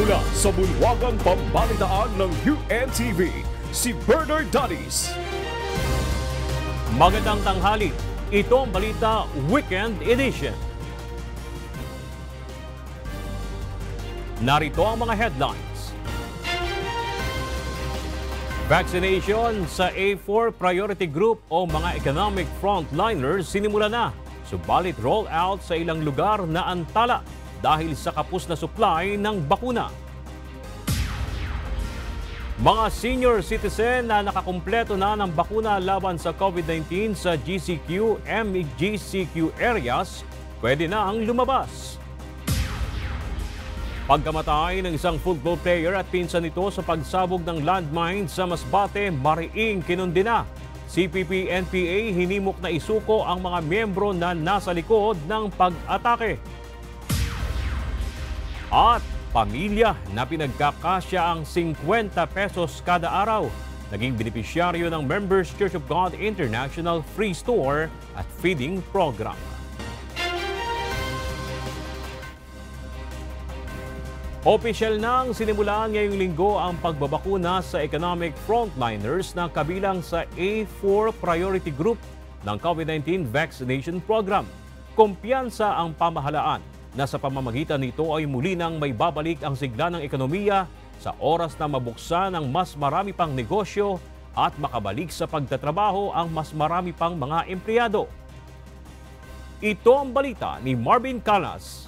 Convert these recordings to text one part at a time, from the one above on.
Mula sa bulwagang pambalitaan ng UNTV, si Bernard Danis. Magandang tanghali, ito ang Balita Weekend Edition. Narito ang mga headlines. Vaccination sa A4 Priority Group o mga economic frontliners sinimula na. Subalit roll out sa ilang lugar na antala dahil sa kapos na supply ng bakuna. Mga senior citizen na nakakumpleto na ng bakuna laban sa COVID-19 sa GCQ, MGCQ areas, pwede na ang lumabas. Pagkamatay ng isang football player at pinsan nito sa pagsabog ng landmine sa Masbate, Mariing kinundina. CPP-NPA hinimok na isuko ang mga miyembro na nasa likod ng pag-atake. At pamilya na pinagkakasya ang 50 pesos kada araw. Naging benepisyaryo ng Members Church of God International Free Store at Feeding Program. Opisyal nang sinimulan ngayong linggo ang pagbabakuna sa economic frontliners na kabilang sa A4 Priority Group ng COVID-19 Vaccination Program. Kumpiyansa ang pamahalaan na sa pamamagitan nito ay muli nang may babalik ang sigla ng ekonomiya sa oras na mabuksan ang mas marami pang negosyo at makabalik sa pagtatrabaho ang mas marami pang mga empleyado. Ito ang balita ni Marvin Calas.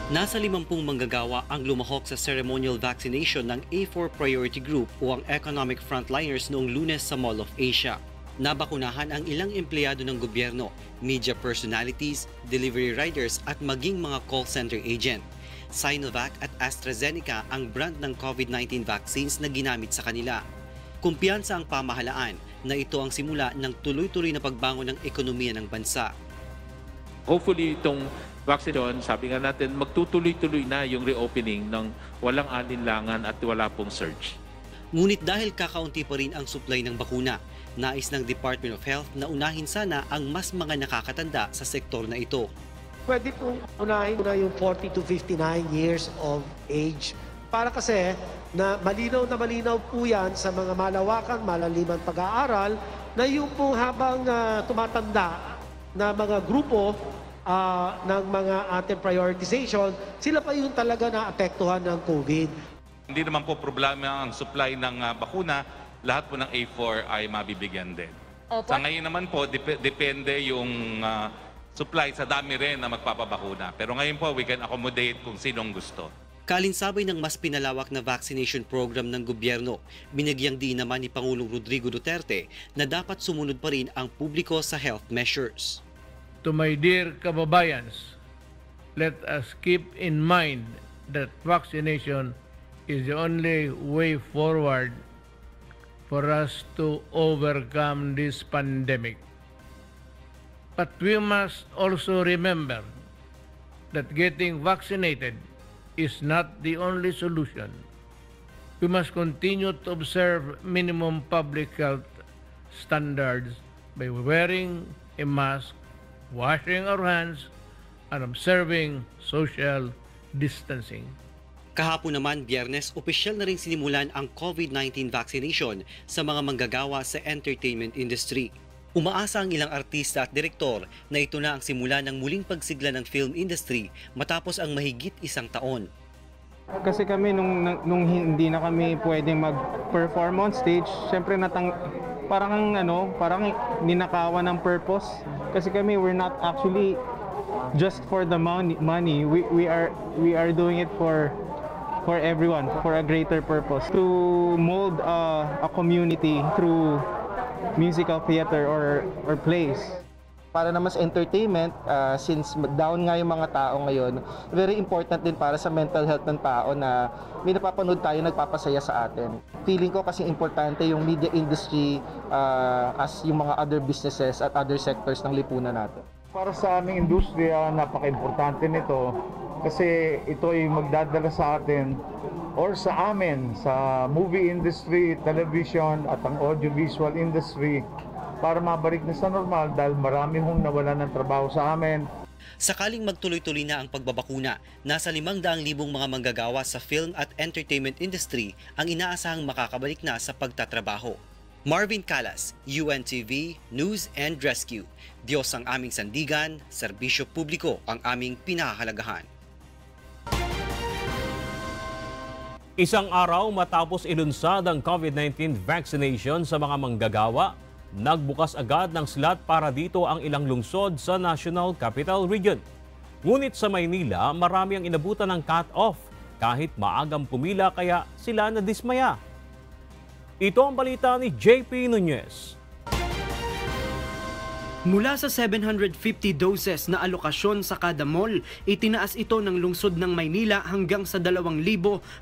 Nasa 50 manggagawa ang lumahok sa ceremonial vaccination ng A4 Priority Group o ang Economic Frontliners noong Lunes sa Mall of Asia. Nabakunahan ang ilang empleyado ng gobyerno, media personalities, delivery riders at maging mga call center agent. Sinovac at AstraZeneca ang brand ng COVID-19 vaccines na ginamit sa kanila. Kumpiyansa ang pamahalaan na ito ang simula ng tuloy-tuloy na pagbangon ng ekonomiya ng bansa. Hopefully itong vaccination, sabi nga natin, magtutuloy-tuloy na yung reopening ng walang alinlangan at wala pong surge. Ngunit dahil kakaunti pa rin ang supply ng bakuna, nais ng Department of Health na unahin sana ang mas mga nakakatanda sa sektor na ito. Pwede pong unahin na yung 40 to 59 years of age para kasi na malinaw po yan sa mga malawakan, malalimang pag-aaral na yung pong habang tumatanda na mga grupo ng mga ating prioritization, sila pa yung talaga na apektuhan ng COVID. Hindi naman po problema ang supply ng bakuna, lahat po ng A4 ay mabibigyan din. Sa ngayon naman po, depende yung supply sa dami rin na magpapabakuna. Pero ngayon po, we can accommodate kung sinong gusto. Kalinsabay ng mas pinalawak na vaccination program ng gobyerno, binigyang diin naman ni Pangulong Rodrigo Duterte na dapat sumunod pa rin ang publiko sa health measures. To my dear kababayans, let us keep in mind that vaccination is the only way forward for us to overcome this pandemic. But we must also remember that getting vaccinated is not the only solution. We must continue to observe minimum public health standards by wearing a mask, washing our hands, and observing social distancing. Kahapon naman, Biyernes, opisyal na rin sinimulan ang COVID-19 vaccination sa mga manggagawa sa entertainment industry. Umaasa ang ilang artista at direktor na ito na ang simula ng muling pagsigla ng film industry matapos ang mahigit isang taon. Kasi kami nung hindi na kami pwedeng mag-perform on stage, syempre parang ninakawan ng purpose. Kasi kami we're not actually just for the money. We are doing it for everyone, for a greater purpose, to mold a community through musical theater or plays. Para naman sa entertainment, since down nga yung mga tao ngayon, very important din para sa mental health ng tao na may napapanood tayo nagpapasaya sa atin. Feeling ko kasi importante yung media industry as yung mga other businesses at other sectors ng lipunan natin. Para sa aming industriya, napaka-importante nito kasi ito ay magdadala sa atin or sa amin, sa movie industry, television at ang audiovisual industry para mabalik na sa normal dahil marami hong nawala ng trabaho sa amin. Sakaling magtuloy-tuloy na ang pagbabakuna, nasa 500,000 mga manggagawa sa film at entertainment industry ang inaasahang makakabalik na sa pagtatrabaho. Marvin Calas, UNTV News and Rescue. Diyos ang aming sandigan, serbisyo publiko ang aming pinahahalagahan. Isang araw matapos ilunsad ang COVID-19 vaccination sa mga manggagawa, nagbukas agad ng slot para dito ang ilang lungsod sa National Capital Region. Ngunit sa Maynila, marami ang inabutan ng cut-off kahit maagang pumila kaya sila nadismaya. Ito ang balita ni JP Nunez. Mula sa 750 doses na alokasyon sa kada mall, itinaas ito ng lungsod ng Maynila hanggang sa 2,000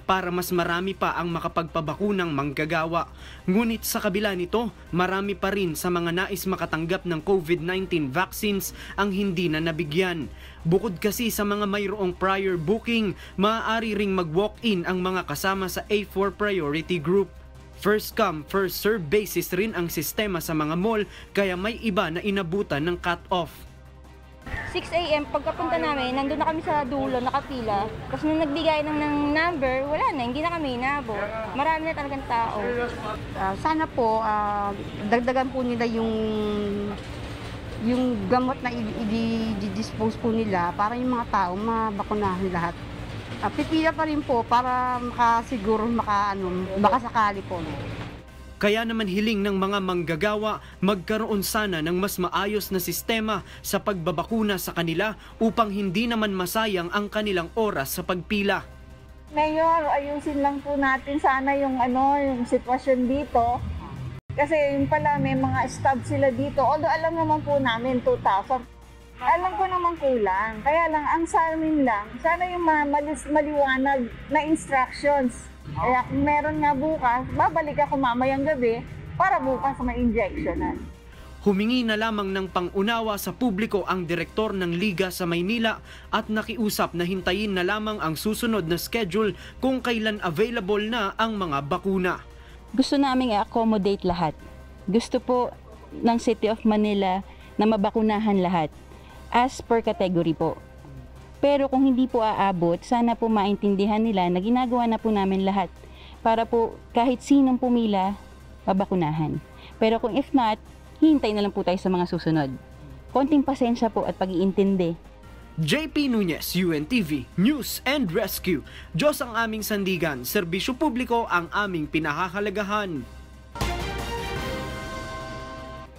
para mas marami pa ang makapagpabakunang manggagawa. Ngunit sa kabila nito, marami pa rin sa mga nais makatanggap ng COVID-19 vaccines ang hindi na nabigyan. Bukod kasi sa mga mayroong prior booking, maaari ring mag-walk-in ang mga kasama sa A4 priority group. First come, first serve basis rin ang sistema sa mga mall kaya may iba na inabutan ng cut-off. 6 a.m. pagkapunta namin, nandun na kami sa dulo, nakapila. Tapos nung nagbigay ng number, wala na, hindi na kami inabot. Marami na talagang tao. Sana po, dagdagan po nila yung gamot na i-dispose po nila para yung mga tao mabakunahan lahat. Pipila pa rin po para makasiguro makasakali po. Kaya naman hiling ng mga manggagawa magkaroon sana ng mas maayos na sistema sa pagbabakuna sa kanila upang hindi naman masayang ang kanilang oras sa pagpila. Mayor, ayusin lang po natin sana yung sitwasyon dito. Kasi yung pala may mga staff sila dito. Although alam naman po namin 2,000. Alam ko naman kulang. Kaya lang, ang sa amin lang, sana yung maliwanag na instructions. Kaya kung meron nga bukas, babalik ako mamayang gabi para bukas ma-injectionan. Humingi na lamang ng pangunawa sa publiko ang direktor ng Liga sa Maynila at nakiusap na hintayin na lamang ang susunod na schedule kung kailan available na ang mga bakuna. Gusto naming i-accommodate lahat. Gusto po ng City of Manila na mabakunahan lahat. As per category po. Pero kung hindi po aabot, sana po maintindihan nila na ginagawa na po namin lahat para po kahit sinong pumila, mabakunahan. Pero kung if not, hintay na lang po tayo sa mga susunod. Konting pasensya po at pag-iintindi. JP Nunez, UNTV News and Rescue. Diyos ang aming sandigan, serbisyo publiko ang aming pinahahalagahan.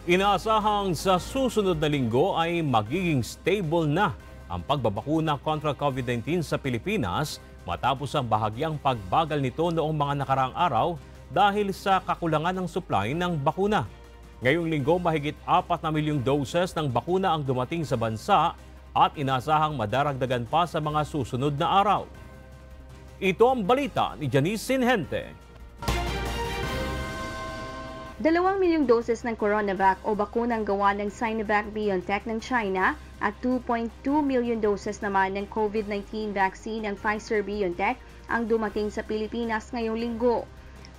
Inaasahang sa susunod na linggo ay magiging stable na ang pagbabakuna kontra COVID-19 sa Pilipinas matapos ang bahagyang pagbagal nito noong mga nakaraang araw dahil sa kakulangan ng supply ng bakuna. Ngayong linggo, mahigit 4 na milyong doses ng bakuna ang dumating sa bansa at inaasahang madaragdagan pa sa mga susunod na araw. Ito ang balita ni Janice Sinhente. 2 milyong doses ng Coronavac o bakunang gawa ng Sinovac-BioNTech ng China at 2.2 milyon doses naman ng COVID-19 vaccine ng Pfizer-BioNTech ang dumating sa Pilipinas ngayong linggo.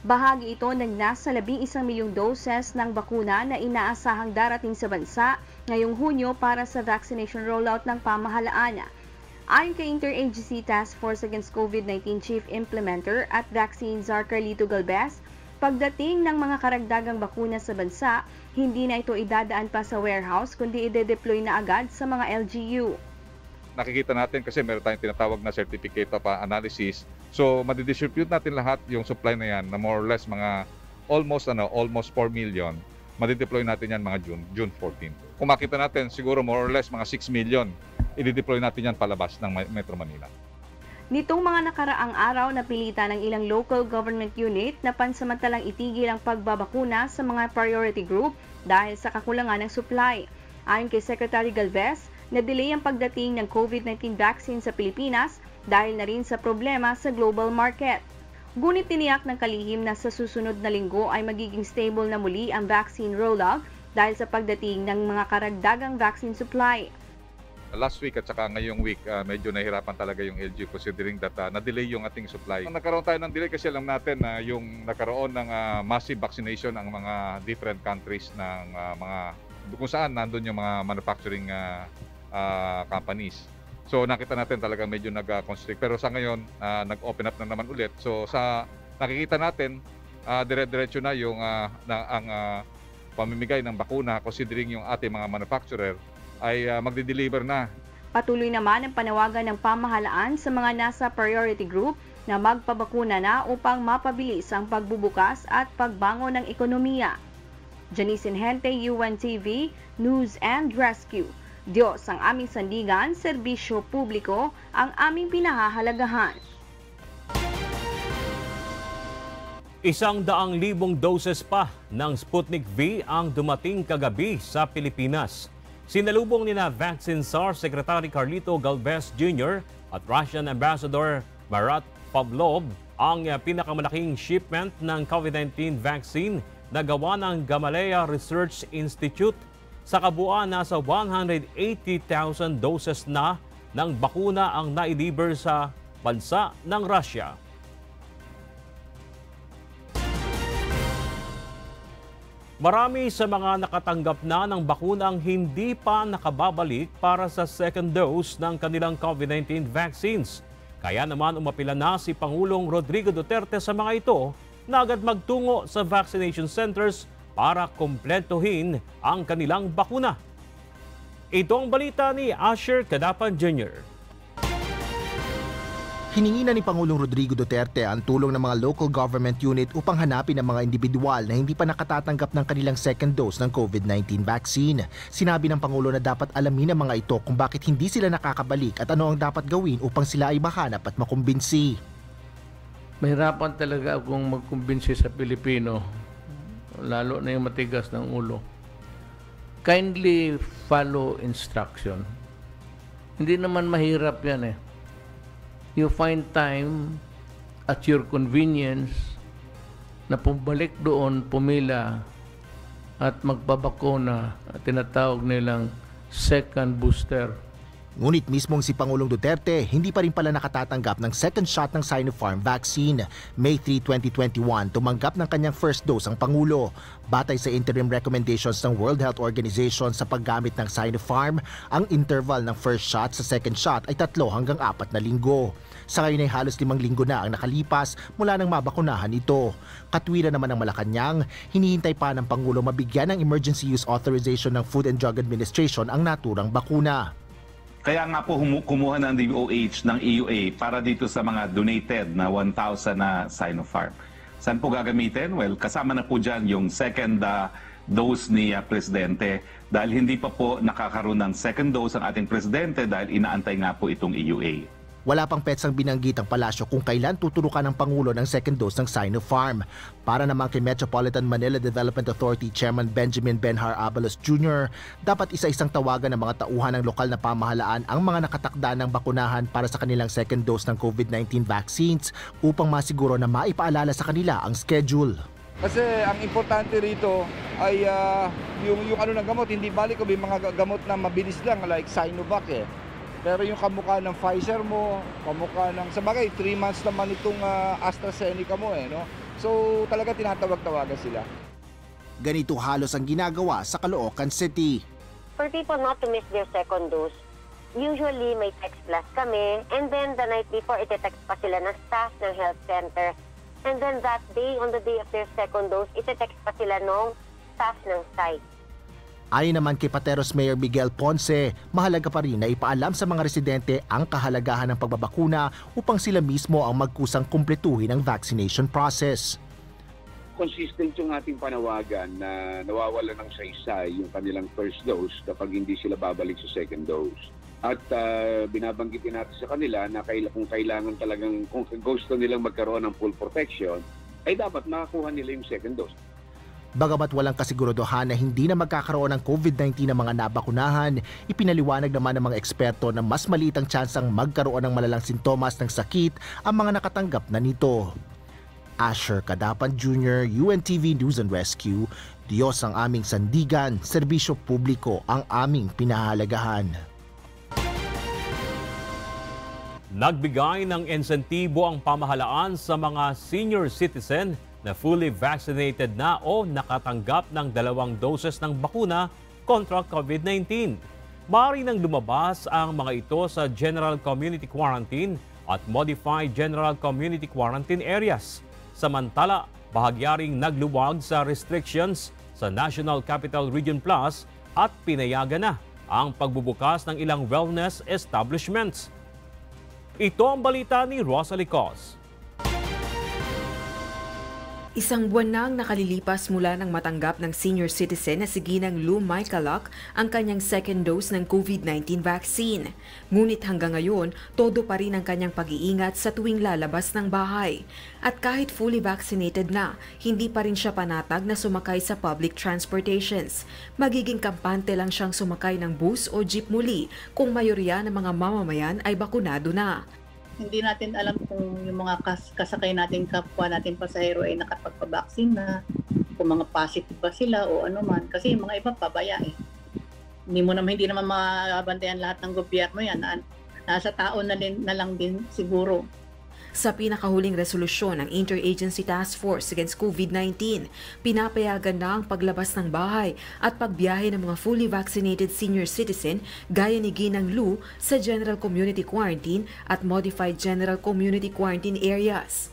Bahagi ito ng nasa 11 milyong doses ng bakuna na inaasahang darating sa bansa ngayong Hunyo para sa vaccination rollout ng pamahalaan. Ayon kay Interagency Task Force Against COVID-19 Chief Implementer at Vaccine Czar Carlito Galvez, pagdating ng mga karagdagang bakuna sa bansa, hindi na ito idadaan pa sa warehouse kundi ide-deploy na agad sa mga LGU. Nakikita natin kasi meron tayong tinatawag na certificate of analysis. So, madidistribute natin lahat yung supply na yan na more or less mga almost 4 million. Madideploy natin yan mga June 14. Kung makita natin siguro more or less mga 6 million, i-deploy natin yan palabas ng Metro Manila. Nitong mga nakaraang araw, napilitan ng ilang local government unit na pansamantalang itigil ang pagbabakuna sa mga priority group dahil sa kakulangan ng supply. Ayon kay Secretary Galvez, na-delay ang pagdating ng COVID-19 vaccine sa Pilipinas dahil na rin sa problema sa global market. Ngunit tiniyak ng kalihim na sa susunod na linggo ay magiging stable na muli ang vaccine rollout dahil sa pagdating ng mga karagdagang vaccine supply. Last week at saka ngayong week, medyo nahirapan talaga yung LG considering that na-delay yung ating supply. Nagkaroon tayo ng delay kasi alam natin na yung nagkaroon ng massive vaccination ang mga different countries ng mga kung saan nandun yung mga manufacturing companies. So nakita natin talaga medyo nag-constrict. Pero sa ngayon, nag-open up na naman ulit. So sa nakikita natin, dire-diretso na yung ang pamimigay ng bakuna considering yung ating mga manufacturer ay magde-deliver na. Patuloy naman ang panawagan ng pamahalaan sa mga nasa priority group na magpabakuna na upang mapabilis ang pagbubukas at pagbangon ng ekonomiya. Janice Inhente, UNTV, News and Rescue. Diyos ang aming sandigan, serbisyo publiko ang aming pinahahalagahan. 100,000 doses pa ng Sputnik V ang dumating kagabi sa Pilipinas. Sinalubong ni Vaccine SAR Secretary Carlito Galvez Jr. at Russian Ambassador Marat Pavlov ang pinakamalaking shipment ng COVID-19 vaccine na gawa ng Gamaleya Research Institute. Sa kabuuan, nasa 180,000 doses na ng bakuna ang na-deliver sa bansa ng Russia. Marami sa mga nakatanggap na ng bakuna ang hindi pa nakababalik para sa second dose ng kanilang COVID-19 vaccines. Kaya naman umapila na si Pangulong Rodrigo Duterte sa mga ito na agad magtungo sa vaccination centers para kumpletuhin ang kanilang bakuna. Ito ang balita ni Asher Cadapan Jr. Hiningi na ni Pangulong Rodrigo Duterte ang tulong ng mga local government unit upang hanapin ang mga individual na hindi pa nakatatanggap ng kanilang second dose ng COVID-19 vaccine. Sinabi ng Pangulo na dapat alamin ng mga ito kung bakit hindi sila nakakabalik at ano ang dapat gawin upang sila ay mahanap at makumbinsi. Mahirapan talaga akong magkumbinsi sa Pilipino, lalo na yung matigas ng ulo. Kindly follow instruction. Hindi naman mahirap yan eh. You find time at your convenience na pumalik doon, pumila at magpabakuna at tinatawag nilang second booster. Ngunit mismong si Pangulong Duterte hindi pa rin pala nakatatanggap ng second shot ng Sinopharm vaccine. May 3, 2021, tumanggap ng kanyang first dose ang Pangulo. Batay sa interim recommendations ng World Health Organization sa paggamit ng Sinopharm, ang interval ng first shot sa second shot ay 3 hanggang 4 na linggo. Sa ngayon ay halos 5 linggo na ang nakalipas mula nang mabakunahan ito. Katwiran naman ng Malacanang, hinihintay pa ng Pangulo mabigyan ng emergency use authorization ng Food and Drug Administration ang naturang bakuna. Kaya nga po kumuha ng DOH ng EUA para dito sa mga donated na 1,000 na Sinopharm. Saan po gagamitin? Well, kasama na po dyan yung second dose ni Presidente dahil hindi pa po nakakaroon ng second dose ang ating Presidente dahil inaantay nga po itong EUA. Wala pang petsang binanggit ang palasyo kung kailan tuturukan ng Pangulo ng second dose ng Sinopharm. Para naman kay Metropolitan Manila Development Authority Chairman Benjamin Benhar Abalos Jr., dapat isa-isang tawagan ng mga tauhan ng lokal na pamahalaan ang mga nakatakda ng bakunahan para sa kanilang second dose ng COVID-19 vaccines upang masiguro na maipaalala sa kanila ang schedule. Kasi ang importante rito ay yung ano ng gamot, hindi balik ko may mga gamot na mabilis lang like Sinovac eh. Pero yung kamukha ng Pfizer mo, kamukha ng, sabagay, 3 months naman itong AstraZeneca mo eh, no? So talaga tinatawag-tawagan sila. Ganito halos ang ginagawa sa Caloocan City. For people not to miss their second dose, usually may text blast kami, and then the night before, ite-text pa sila ng staff ng health center. And then that day, on the day of their second dose, ite-text pa sila ng staff ng site. Ayon naman kay Pateros Mayor Miguel Ponce, mahalaga pa rin na ipaalam sa mga residente ang kahalagahan ng pagbabakuna upang sila mismo ang magkusang kumpletuhin ang vaccination process. Consistent yung ating panawagan na nawawala ng saysay yung kanilang first dose kapag hindi sila babalik sa second dose. At binabanggitin natin sa kanila na kung kailangan talagang, kung gusto nilang magkaroon ng full protection, ay dapat makakuha nila yung second dose. Bagamat walang kasiguraduhan na hindi na magkakaroon ng COVID-19 ng mga nabakunahan, ipinaliwanag naman ng mga eksperto na mas maliit ang tsansang magkaroon ng malalang sintomas ng sakit ang mga nakatanggap na nito. Asher Cadapan Jr., UNTV News and Rescue. Diyos ang aming sandigan, serbisyo publiko ang aming pinahalagahan. Nagbigay ng insentibo ang pamahalaan sa mga senior citizen na fully vaccinated na o nakatanggap ng 2 doses ng bakuna kontra COVID-19. maaari nang lumabas ang mga ito sa General Community Quarantine at Modified General Community Quarantine areas. Samantala, bahagyaring nagluwag sa restrictions sa National Capital Region Plus at pinayagan na ang pagbubukas ng ilang wellness establishments. Ito ang balita ni Rosalie Cos. Isang buwan nang nakalilipas mula nang matanggap ng senior citizen na si Ginang Lou Maikalak ang kanyang second dose ng COVID-19 vaccine. Ngunit hanggang ngayon, todo pa rin ang kanyang pag-iingat sa tuwing lalabas ng bahay. At kahit fully vaccinated na, hindi pa rin siya panatag na sumakay sa public transportations. Magiging kampante lang siyang sumakay ng bus o jeep muli kung mayorya ng mga mamamayan ay bakunado na. Hindi natin alam kung yung mga kasakay natin, kapwa natin pasahero ay nakapagpabaksin na, kung mga positive ba sila o ano man. Kasi yung mga iba pabaya eh. Hindi naman mabantayan lahat ng gobyerno yan. Nasa tao na lang din siguro. Sa pinakahuling resolusyon ng Interagency Task Force Against COVID-19, pinapayagan na ang paglabas ng bahay at pagbiyahe ng mga fully vaccinated senior citizen gaya ni Ginang Lou sa General Community Quarantine at Modified General Community Quarantine areas.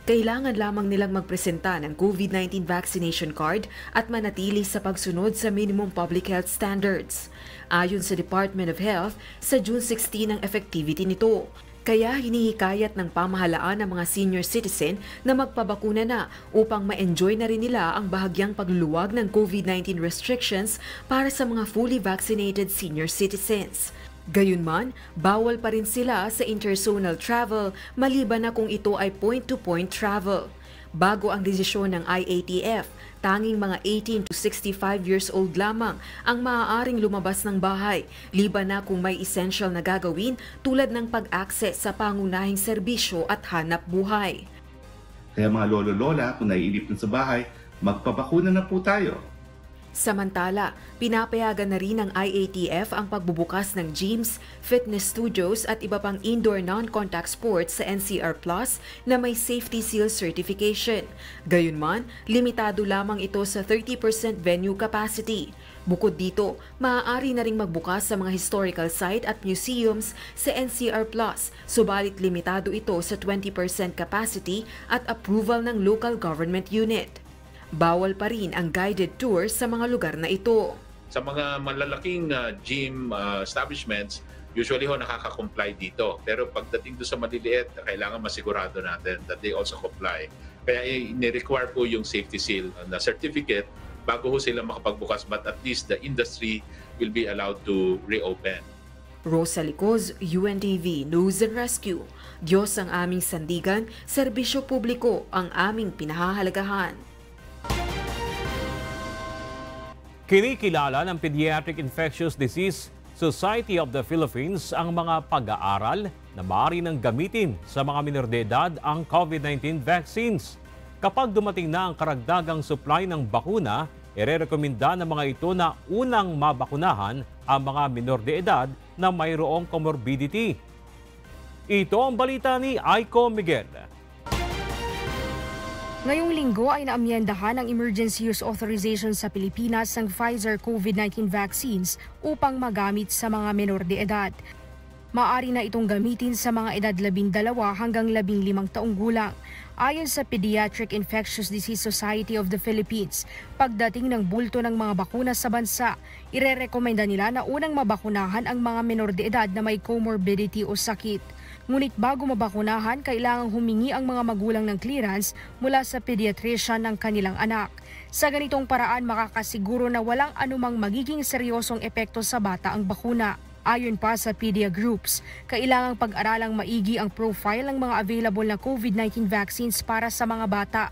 Kailangan lamang nilang magpresenta ng COVID-19 vaccination card at manatili sa pagsunod sa minimum public health standards. Ayon sa Department of Health, sa June 16 ang effectivity nito. Kaya hinihikayat ng pamahalaan ng mga senior citizen na magpabakuna na upang ma-enjoy na rin nila ang bahagyang pagluluwag ng COVID-19 restrictions para sa mga fully vaccinated senior citizens. Gayunman, bawal pa rin sila sa interzonal travel maliban na kung ito ay point-to-point travel. Bago ang desisyon ng IATF, tanging mga 18 to 65 years old lamang ang maaaring lumabas ng bahay, liban na kung may essential na gagawin tulad ng pag-access sa pangunahing serbisyo at hanap buhay. Kaya mga lolo-lola, kung naiinip na sa bahay, magpabakuna na po tayo. Samantala, pinapayagan na rin ng IATF ang pagbubukas ng gyms, fitness studios at iba pang indoor non-contact sports sa NCR Plus na may safety seal certification. Gayunman, limitado lamang ito sa 30% venue capacity. Bukod dito, maaari na ring magbukas sa mga historical site at museums sa NCR Plus, subalit limitado ito sa 20% capacity at approval ng local government unit. Bawal pa rin ang guided tour sa mga lugar na ito. Sa mga malalaking gym establishments, usually nakaka-comply dito. Pero pagdating doon sa maliliit, kailangan masigurado natin that they also comply. Kaya ni-require po yung safety seal na certificate bago sila makapagbukas, but at least the industry will be allowed to reopen. Rosalie Cos, UNTV News and Rescue. Diyos ang aming sandigan, serbisyo publiko ang aming pinahahalagahan. Kinikilala ng Pediatric Infectious Disease Society of the Philippines ang mga pag-aaral na maaari nang gamitin sa mga minor de edad ang COVID-19 vaccines. Kapag dumating na ang karagdagang supply ng bakuna, irerekomenda ng mga ito na unang mabakunahan ang mga minor de edad na mayroong comorbidity. Ito ang balita ni Aiko Miguel. Ngayong linggo ay naamyendahan ang emergency use authorization sa Pilipinas ng Pfizer COVID-19 vaccines upang magamit sa mga menor de edad. Maaari na itong gamitin sa mga edad 12 hanggang 15 taong gulang. Ayon sa Pediatric Infectious Disease Society of the Philippines, pagdating ng bulto ng mga bakuna sa bansa, irerekomenda nila na unang mabakunahan ang mga menor de edad na may comorbidity o sakit. Ngunit bago mabakunahan, kailangang humingi ang mga magulang ng clearance mula sa pediatrician ng kanilang anak. Sa ganitong paraan, makakasiguro na walang anumang magiging seryosong epekto sa bata ang bakuna. Ayon pa sa Pedia Groups, kailangang pag-aralang maigi ang profile ng mga available na COVID-19 vaccines para sa mga bata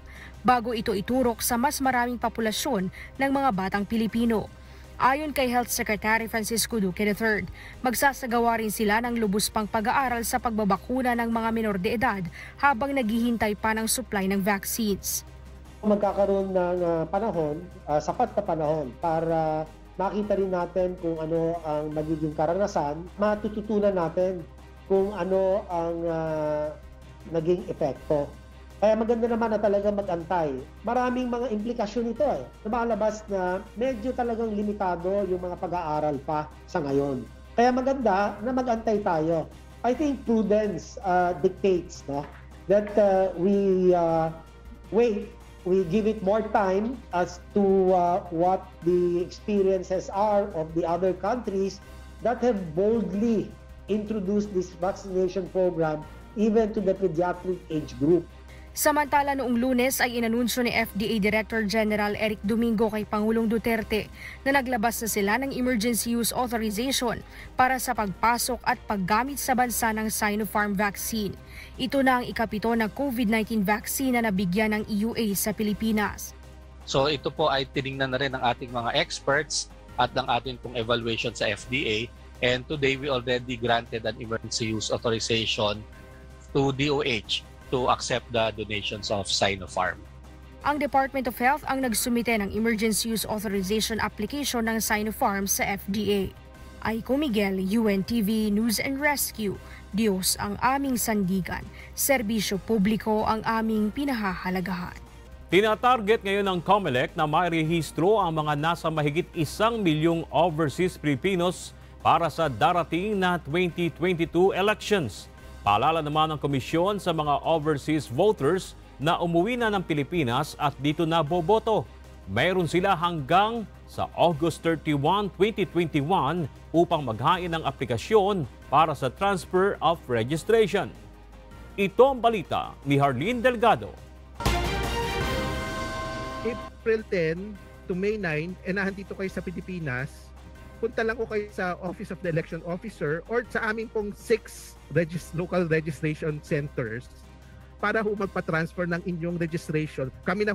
bago ito iturok sa mas maraming populasyon ng mga batang Pilipino. Ayon kay Health Secretary Francisco Duque III, magsasagawa rin sila ng lubos pang pag-aaral sa pagbabakuna ng mga menor de edad habang naghihintay pa ng supply ng vaccines. Magkakaroon ng panahon, sapat na panahon para makita rin natin kung ano ang magiging karanasan, matututunan natin kung ano ang naging epekto Kaya maganda naman na talaga mag-antay. Maraming mga implikasyon ito Lumalabas na medyo talagang limitado yung mga pag-aaral pa sa ngayon. Kaya maganda na mag-antay tayo. I think prudence dictates that we wait. We give it more time as to what the experiences are of the other countries that have boldly introduced this vaccination program even to the pediatric age group. Samantala noong Lunes ay inanunsyo ni FDA Director General Eric Domingo kay Pangulong Duterte na naglabas na sila ng emergency use authorization para sa pagpasok at paggamit sa bansa ng Sinopharm vaccine. Ito na ang ikapito na COVID-19 vaccine na nabigyan ng EUA sa Pilipinas. So ito po ay tiningnan na rin ng ating mga experts at ng ating pong evaluation sa FDA. And today we already granted an emergency use authorization to DOH to accept the donations of Sinopharm. Ang Department of Health ang nagsumite ng emergency use authorization application ng Sinopharm sa FDA. Aiko Miguel, UNTV News and Rescue. Diyos ang aming sandigan. Serbisyo publiko ang aming pinahahalagahan. Tinatarget ngayon ng COMELEC na mairehistro ang mga nasa mahigit 1 milyong overseas Filipinos para sa darating na 2022 elections. Paalala naman ng komisyon sa mga overseas voters na umuwi na ng Pilipinas at dito na boboto. Mayroon sila hanggang sa August 31, 2021 upang maghain ng aplikasyon para sa transfer of registration. Ito ang balita ni Harleen Delgado. April 10 to May 9, nandito kayo sa Pilipinas, punta lang ko kayo sa Office of the Election Officer or sa aming pong 6 local registration centers para magpa-transfer ng inyong registration. Kami na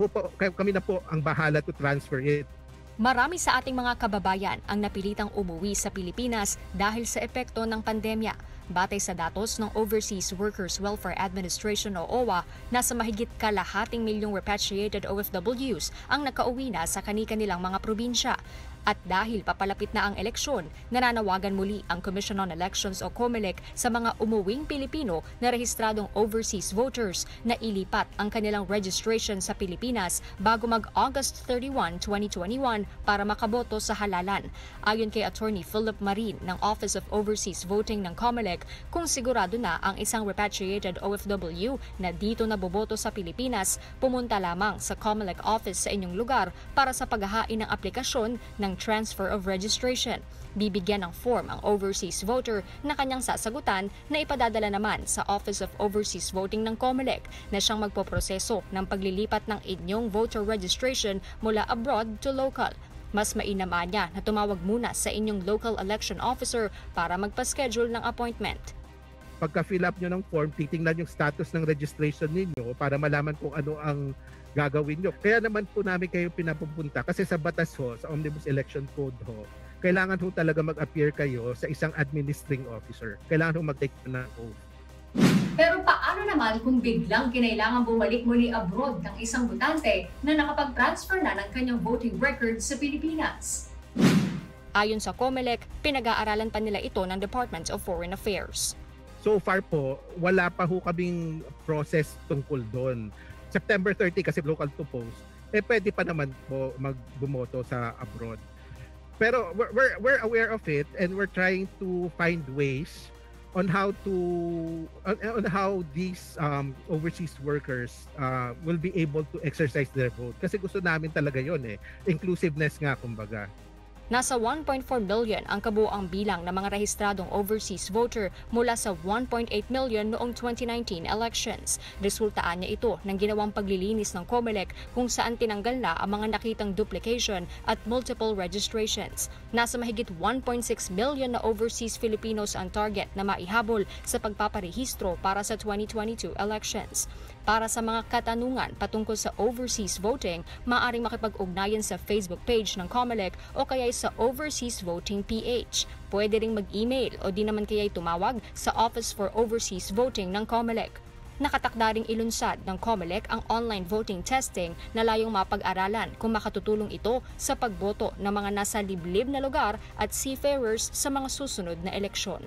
po ang bahala to transfer it. Marami sa ating mga kababayan ang napilitang umuwi sa Pilipinas dahil sa epekto ng pandemya. Batay sa datos ng Overseas Workers Welfare Administration o OWA, nasa mahigit kalahating milyong repatriated OFWs ang nakauwi na sa kani-kanilang mga probinsya. At dahil papalapit na ang eleksyon, nananawagan muli ang Commission on Elections o COMELEC sa mga umuwing Pilipino na rehistradong overseas voters na ilipat ang kanilang registration sa Pilipinas bago mag-August 31, 2021 para makaboto sa halalan. Ayon kay Attorney Philip Marin ng Office of Overseas Voting ng COMELEC, kung sigurado na ang isang repatriated OFW na dito na boboto sa Pilipinas, pumunta lamang sa COMELEC office sa inyong lugar para sa paghahain ng aplikasyon ng transfer of registration. Bibigyan ng form ang overseas voter na kanyang sasagutan na ipadadala naman sa Office of Overseas Voting ng COMELEC na siyang magpoproseso ng paglilipat ng inyong voter registration mula abroad to local. Mas mainama niya na tumawag muna sa inyong local election officer para magpa-schedule ng appointment. Pagka-fill up nyo ng form, titingnan yung status ng registration ninyo para malaman kung ano ang gagawin nyo. Kaya naman po namin kayo pinapupunta kasi sa batas ho, sa Omnibus Election Code ho, kailangan ho talaga mag-appear kayo sa isang administering officer. Kailangan ho mag-take ng oath. Pero paano naman kung biglang kinailangan bumalik muli abroad ng isang botante na nakapag-transfer na ng kanyang voting record sa Pilipinas? Ayon sa COMELEC, pinag-aaralan pa nila ito ng Department of Foreign Affairs. So far po, wala pa ho kaming process tungkol doon. September 30 kasi local to post, pwede pa naman po magbumoto sa abroad. Pero we're aware of it and we're trying to find ways on how these overseas workers will be able to exercise their vote. Kasi gusto namin talaga yon inclusiveness nga kumbaga. Nasa 1.4 million ang kabuuang bilang ng mga rehistradong overseas voter mula sa 1.8 million noong 2019 elections. Resultaan niya ito ng ginawang paglilinis ng COMELEC kung saan tinanggal na ang mga nakitang duplication at multiple registrations. Nasa mahigit 1.6 million na overseas Filipinos ang target na maihabol sa pagpaparehistro para sa 2022 elections. Para sa mga katanungan patungkol sa overseas voting, maaaring makipag-ugnayan sa Facebook page ng COMELEC o kaya sa Overseas Voting PH. Pwede ring mag-email o di naman kaya'y tumawag sa Office for Overseas Voting ng COMELEC. Nakatakda ring ilunsad ng COMELEC ang online voting testing na layong mapag-aralan kung makatutulong ito sa pagboto ng mga nasa liblib na lugar at seafarers sa mga susunod na eleksyon.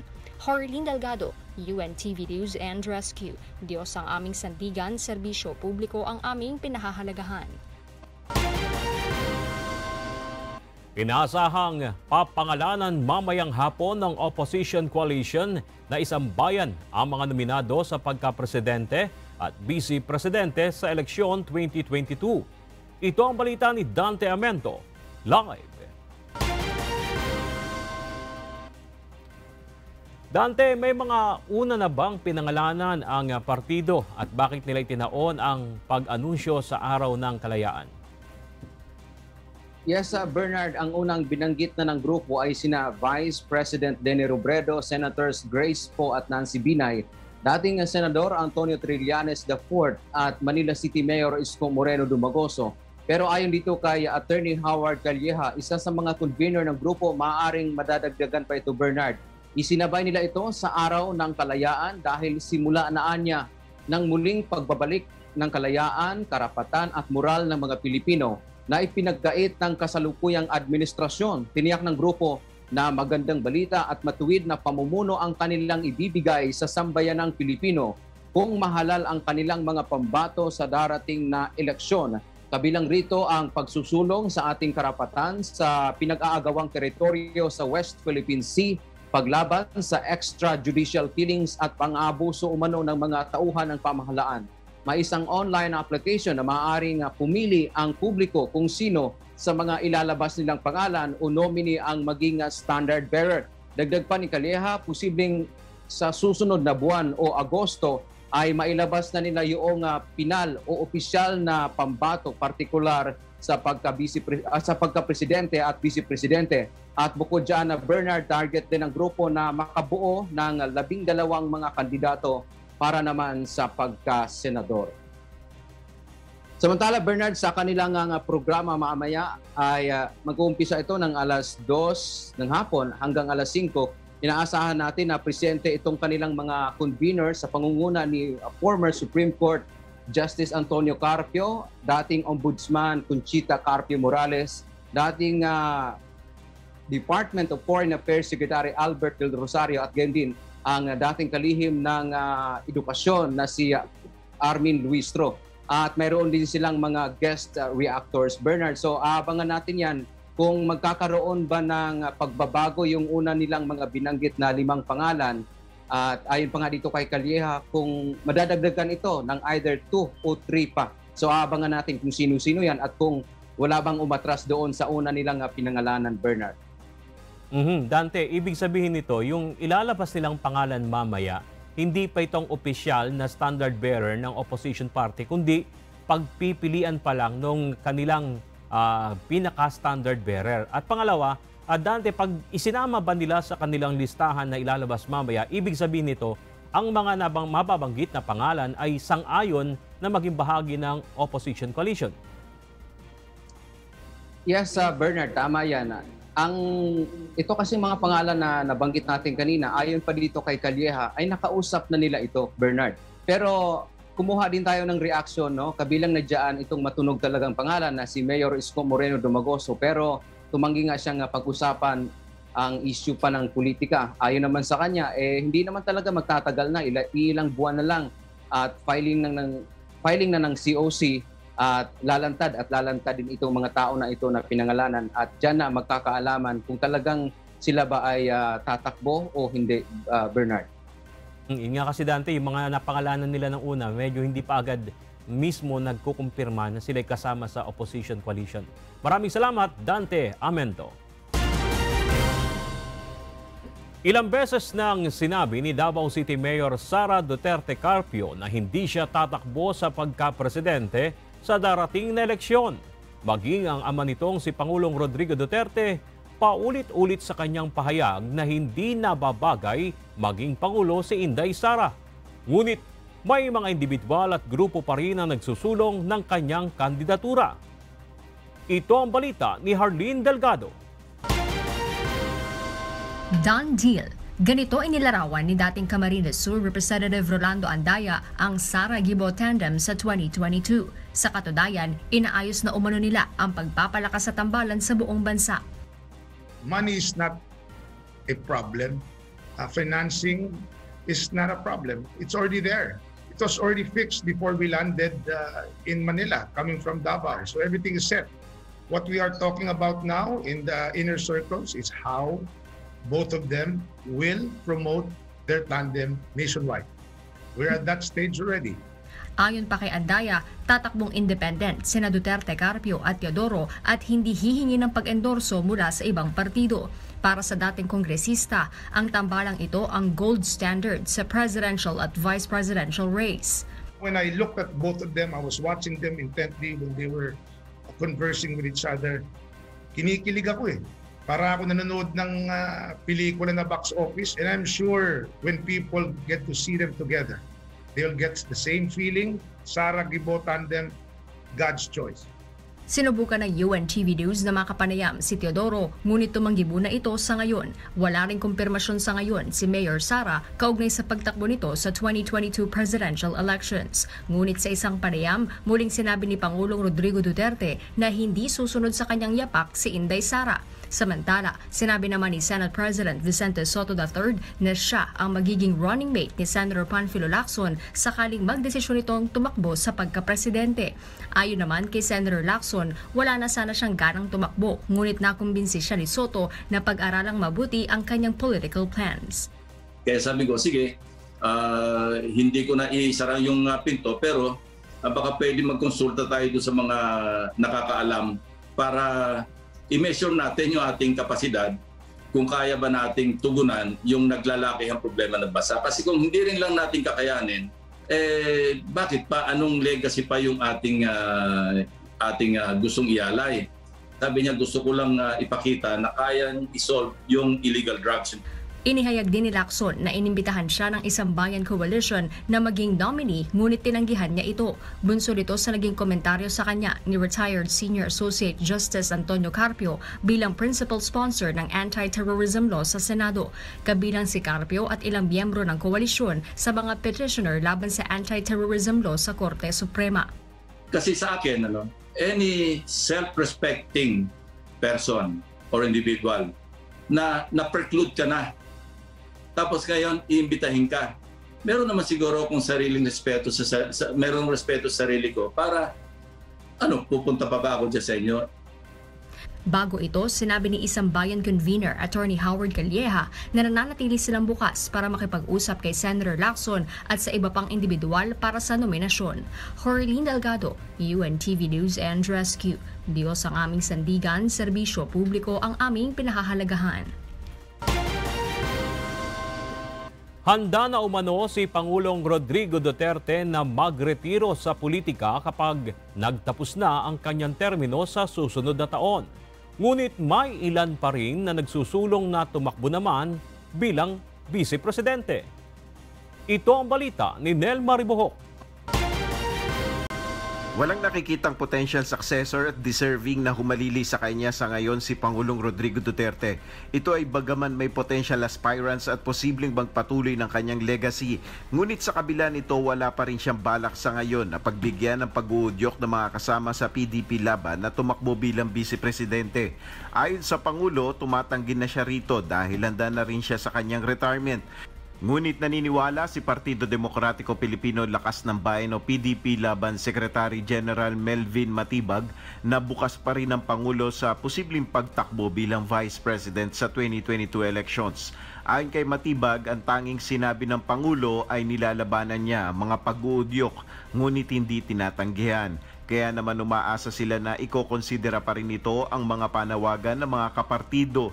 Harleen Delgado, UNTV News and Rescue. Diyos ang aming sandigan, serbisyo publiko ang aming pinahahalagahan. Inaasahang papangalanan mamayang hapon ng opposition coalition na isang bayan ang mga nominado sa pagka-presidente at vice-presidente sa eleksyon 2022. Ito ang balita ni Dante Amento, live. Dante, may mga una na bang pinangalanan ang partido at bakit nila itinaon ang pag-anunsyo sa Araw ng Kalayaan? Yes, Bernard, ang unang binanggit na ng grupo ay sina Vice President Leni Robredo, Senators Grace Poe at Nancy Binay, dating Senador Antonio Trillanes IV at Manila City Mayor Isko Moreno Dumagoso. Pero ayon dito kay Attorney Howard Calleja, isa sa mga convener ng grupo, maaaring madadagdagan pa ito, Bernard. Isinabay nila ito sa Araw ng Kalayaan dahil simula na anya ng muling pagbabalik ng kalayaan, karapatan at moral ng mga Pilipino na ipinagkait ng kasalukuyang administrasyon. Tiniyak ng grupo na magandang balita at matuwid na pamumuno ang kanilang ibibigay sa sambayanang Pilipino kung mahalal ang kanilang mga pambato sa darating na eleksyon. Kabilang rito ang pagsusulong sa ating karapatan sa pinag-aagawang teritoryo sa West Philippine Sea, paglaban sa extrajudicial killings at pang-aabuso umano ng mga tauhan ng pamahalaan. May isang online application na maaaring pumili ang publiko kung sino sa mga ilalabas nilang pangalan o nominee ang maging standard bearer. Dagdag pa ni Calleja, posibleng sa susunod na buwan o Agosto ay mailabas na nila yung pinal o opisyal na pambato, partikular sa pagka-presidente at vice-presidente. At bukod dyan, Bernard, target din ng grupo na makabuo ng 12 mga kandidato para naman sa pagka-senador. Samantala, Bernard, sa kanilang programa mamaya ay mag-uumpisa ito ng alas 2 ng hapon hanggang alas 5. Inaasahan natin na presente itong kanilang mga convener sa pangunguna ni former Supreme Court Justice Antonio Carpio, dating Ombudsman Conchita Carpio Morales, dating Department of Foreign Affairs Secretary Albert Del Rosario at gayon din ang dating kalihim ng edukasyon na si Armin Luistro. At mayroon din silang mga guest reactors, Bernard. So abangan natin yan kung magkakaroon ba ng pagbabago yung una nilang mga binanggit na 5 pangalan. At ayon pa nga dito kay Calleja, kung madadagdagan ito ng either 2 o 3 pa. So abangan natin kung sino-sino yan at kung wala bang umatras doon sa una nilang pinangalanan, Bernard. Dante, ibig sabihin nito, yung ilalabas nilang pangalan mamaya, hindi pa itong opisyal na standard bearer ng opposition party, kundi pagpipilian pa lang nung kanilang pinaka-standard bearer. At pangalawa, Dante, pag isinama ba nila sa kanilang listahan na ilalabas mamaya, ibig sabihin nito, ang mga mababanggit na pangalan ay sang-ayon na maging bahagi ng opposition coalition. Yes, Bernard, tama yan. Ito kasi mga pangalan na nabanggit natin kanina, ayon pa dito kay Calleja, ay nakausap na nila ito, Bernard. Pero kumuha din tayo ng reaction, no? Kabilang na dyan itong matunog talagang pangalan na si Mayor Isko Moreno Dumagoso. Pero tumanggi nga siyang pag-usapan ang issue pa ng politika. Ayon naman sa kanya, hindi naman talaga magtatagal na, ilang buwan na lang at filing na ng COC. At lalantad din itong mga tao na ito na pinangalanan at dyan na magkakaalaman kung talagang sila ba ay tatakbo o hindi, Bernard. Yun nga kasi, Dante, yung mga napangalanan nila ng una, medyo hindi pa agad mismo nagkukumpirma na sila kasama sa opposition coalition. Maraming salamat, Dante Amento. Ilang beses nang sinabi ni Davao City Mayor Sara Duterte Carpio na hindi siya tatakbo sa pagka-presidente sa darating na eleksyon. Maging ang ama nitong si Pangulong Rodrigo Duterte, paulit-ulit sa kanyang pahayag na hindi nababagay maging Pangulo si Inday Sara. Ngunit may mga individual at grupo pa rin ang nagsusulong ng kanyang kandidatura. Ito ang balita ni Harleen Delgado. Done deal. Ganito inilarawan ni dating Camarines Sur Representative Rolando Andaya ang Sara Gibo tandem sa 2022. Sa katunayan, inaayos na umano nila ang pagpapalakas sa tambalan sa buong bansa. Money is not a problem financing is not a problem. It's already there. It was already fixed before we landed in Manila, coming from Davao. So everything is set. What we are talking about now in the inner circles is how both of them will promote their tandem nationwide. We're at that stage already. Ayon pa kay Andaya, tatakbong independent sina Duterte, Carpio at Teodoro at hindi hihingi ng pag-endorso mula sa ibang partido. Para sa dating kongresista, ang tambalang ito ang gold standard sa presidential at vice presidential race. When I looked at both of them, I was watching them intently when they were conversing with each other. Kinikilig ako eh. Para ako nanonood ng pelikula na box office, and I'm sure when people get to see them together, they'll get the same feeling. Sara Gibo tandem, God's choice. Sinubukan ng UNTV News na makapanayam si Teodoro, ngunit tumanggi muna ito sa ngayon. Wala ring kumpirmasyon sa ngayon si Mayor Sara kaugnay sa pagtakbo nito sa 2022 presidential elections. Ngunit sa isang panayam, muling sinabi ni Pangulong Rodrigo Duterte na hindi susunod sa kanyang yapak si Inday Sara. Samantala, sinabi naman ni Senate President Vicente Soto III na siya ang magiging running mate ni Senator Panfilo Lacson sakaling magdesisyon itong tumakbo sa pagkapresidente. Ayon naman kay Senator Lacson, wala na sana siyang ganang tumakbo, ngunit nakumbinsi siya ni Soto na pag-aralang mabuti ang kanyang political plans. Kaya sabi ko, sige, hindi ko na isara yung pinto, pero baka pwede magkonsulta tayo sa mga nakakaalam para i-measure natin yung ating kapasidad kung kaya ba nating tugunan yung naglalakihang problema ng bansa. Kasi kung hindi rin lang natin kakayanin, bakit pa? Anong legacy pa yung ating gustong ialay? Sabi niya, gusto ko lang ipakita na kayang isolve yung illegal drugs. Inihayag din ni Lacson na inimbitahan siya ng Isang Bayan Coalition na maging nominee, ngunit tinanggihan niya ito. Bunsod ito sa naging komentaryo sa kanya ni retired Senior Associate Justice Antonio Carpio bilang principal sponsor ng anti-terrorism law sa Senado. Kabilang si Carpio at ilang miyembro ng koalisyon sa mga petitioner laban sa anti-terrorism law sa Korte Suprema. Kasi sa akin, any self-respecting person or individual na na-preclude ka na, tapos ngayon, iimbitahin ka. Meron naman siguro akong sariling respeto merong respeto sa sarili ko para pupunta pa ba ako dyan sa inyo? Bago ito, sinabi ni Isang Bayan convener Attorney Howard Calleja na nananatili silang bukas para makipag-usap kay Senator Lacson at sa iba pang individual para sa nominasyon. Jorlene Delgado, UNTV News and Rescue. Diyos ang aming sandigan, serbisyo publiko ang aming pinahahalagahan. Handa na umano si Pangulong Rodrigo Duterte na magretiro sa politika kapag nagtapos na ang kanyang termino sa susunod na taon. Ngunit may ilan pa rin na nagsusulong na tumakbo naman bilang Vice Presidente. Ito ang balita ni Nel Maribohok. Walang nakikitang potential successor at deserving na humalili sa kanya sa ngayon si Pangulong Rodrigo Duterte. Ito ay bagaman may potential aspirants at posibleng magpatuloy ng kanyang legacy. Ngunit sa kabila nito, wala pa rin siyang balak sa ngayon na pagbigyan ng pag-uudyok ng mga kasama sa PDP laban na tumakbo bilang Vice Presidente. Ayon sa Pangulo, tumatanggi na siya rito dahil handa na rin siya sa kanyang retirement. Ngunit naniniwala si Partido Demokratiko Pilipino Lakas ng Bayan o PDP laban Secretary General Melvin Matibag na bukas pa rin ang Pangulo sa posibleng pagtakbo bilang Vice President sa 2022 elections. Ayon kay Matibag, ang tanging sinabi ng Pangulo ay nilalabanan niya ang mga pag-uudyok ngunit hindi tinatanggihan. Kaya naman umaasa sila na ikokonsidera pa rin ito ang mga panawagan ng mga kapartido.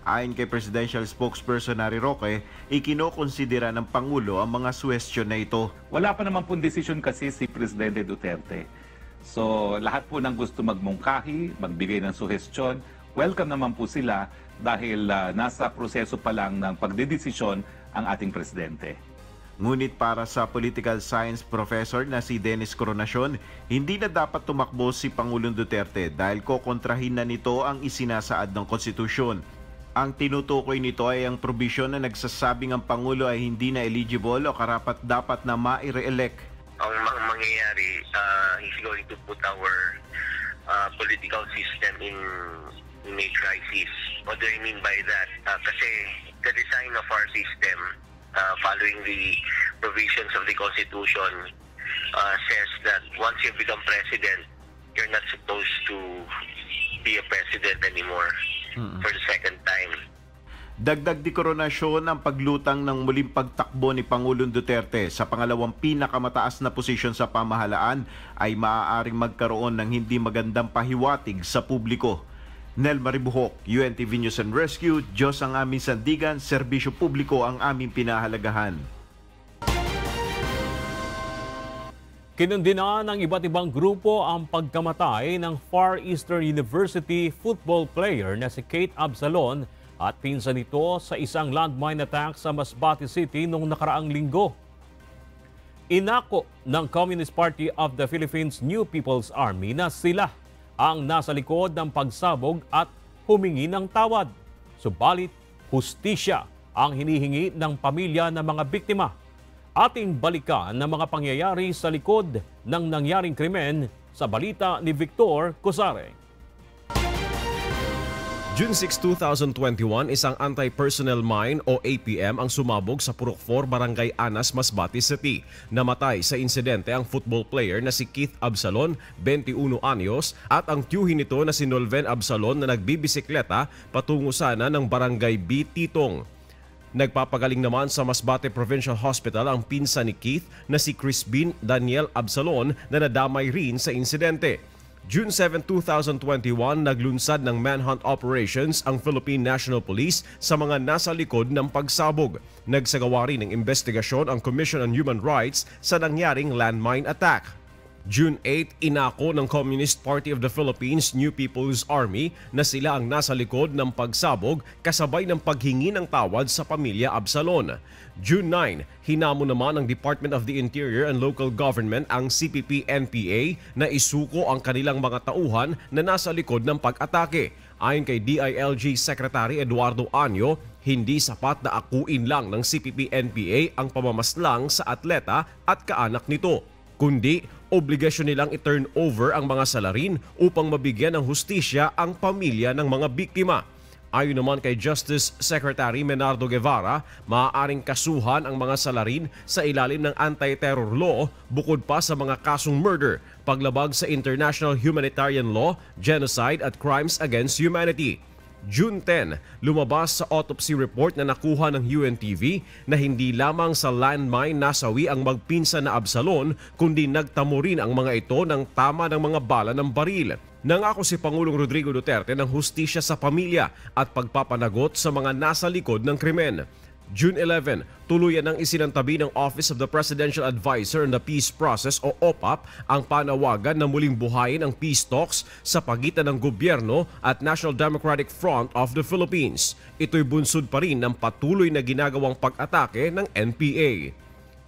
Ayon kay Presidential Spokesperson Harry Roque, ikinokonsidera ng Pangulo ang mga suwestyon na ito. Wala pa naman pong desisyon kasi si Presidente Duterte. So lahat po ng gusto magmungkahi, magbigay ng suhestyon, welcome naman po sila dahil nasa proseso pa lang ng pagdedesisyon ang ating Presidente. Ngunit para sa political science professor na si Dennis Coronacion, hindi na dapat tumakbo si Pangulong Duterte dahil kokontrahin na nito ang isinasaad ng konstitusyon. Ang tinutukoy nito ay ang provision na nagsasabing ang Pangulo ay hindi na eligible o karapat-dapat na ma-re-elect. Ang mangyayari, he's going to put our political system in may crisis. What do I mean by that? Kasi the design of our system, following the provisions of the Constitution, says that once you become president, you're not supposed to be a president anymore for the second time. Dagdag di koronasyon ang paglutang ng muling pagtakbo ni Pangulong Duterte sa pangalawang pinakamataas na posisyon sa pamahalaan ay maaaring magkaroon ng hindi magandang pahiwatig sa publiko. Nel Maribuhok, UNTV News and Rescue, Diyos ang aming sandigan, serbisyo publiko ang aming pinahalagahan. Kinundina ng iba't ibang grupo ang pagkamatay ng Far Eastern University football player na si Kate Absalon at pinsan nito sa isang landmine attack sa Masbate City noong nakaraang linggo. Inako ng Communist Party of the Philippines New People's Army na sila ang nasa likod ng pagsabog at humingi ng tawad. Subalit, hustisya ang hinihingi ng pamilya ng mga biktima. Ating balikan ng mga pangyayari sa likod ng nangyaring krimen sa balita ni Victor Cosare. June 6, 2021, isang anti-personnel mine o APM ang sumabog sa Purok 4, Barangay Anas, Masbate City. Namatay sa insidente ang football player na si Keith Absalon, 21 anyos, at ang tiyuhin nito na si Nolven Absalon na nagbibisikleta patungo sana ng Barangay B, Titong. Nagpapagaling naman sa Masbate Provincial Hospital ang pinsa ni Keith na si Crispin Daniel Absalon na nadamay rin sa insidente. June 7, 2021, naglunsad ng manhunt operations ang Philippine National Police sa mga nasa likod ng pagsabog. Nagsagawa rin ng investigasyon ang Commission on Human Rights sa nangyaring landmine attack. June 8, inako ng Communist Party of the Philippines New People's Army na sila ang nasa likod ng pagsabog kasabay ng paghingi ng tawad sa pamilya Absalon. June 9, hinamo naman ng Department of the Interior and Local Government ang CPP-NPA na isuko ang kanilang mga tauhan na nasa likod ng pag-atake. Ayon kay DILG Secretary Eduardo Anyo, hindi sapat na akuin lang ng CPP-NPA ang pamamaslang sa atleta at kaanak nito, kundi obligasyon nilang i-turn over ang mga salarin upang mabigyan ng hustisya ang pamilya ng mga biktima. Ayon naman kay Justice Secretary Menardo Guevara, maaaring kasuhan ang mga salarin sa ilalim ng anti-terror law bukod pa sa mga kasong murder, paglabag sa international humanitarian law, genocide at crimes against humanity. June 10, lumabas sa autopsy report na nakuha ng UNTV na hindi lamang sa landmine nasawi ang magpinsan na Absalon kundi nagtamo rin ang mga ito ng tama ng mga bala ng baril. Nangako si Pangulong Rodrigo Duterte ng hustisya sa pamilya at pagpapanagot sa mga nasa likod ng krimen. June 11, tuluyan ng isinantabi ng Office of the Presidential Advisor on the Peace Process o OPAP ang panawagan na muling buhayin ang peace talks sa pagitan ng gobyerno at National Democratic Front of the Philippines. Ito'y bunsod pa rin ng patuloy na ginagawang pag-atake ng NPA.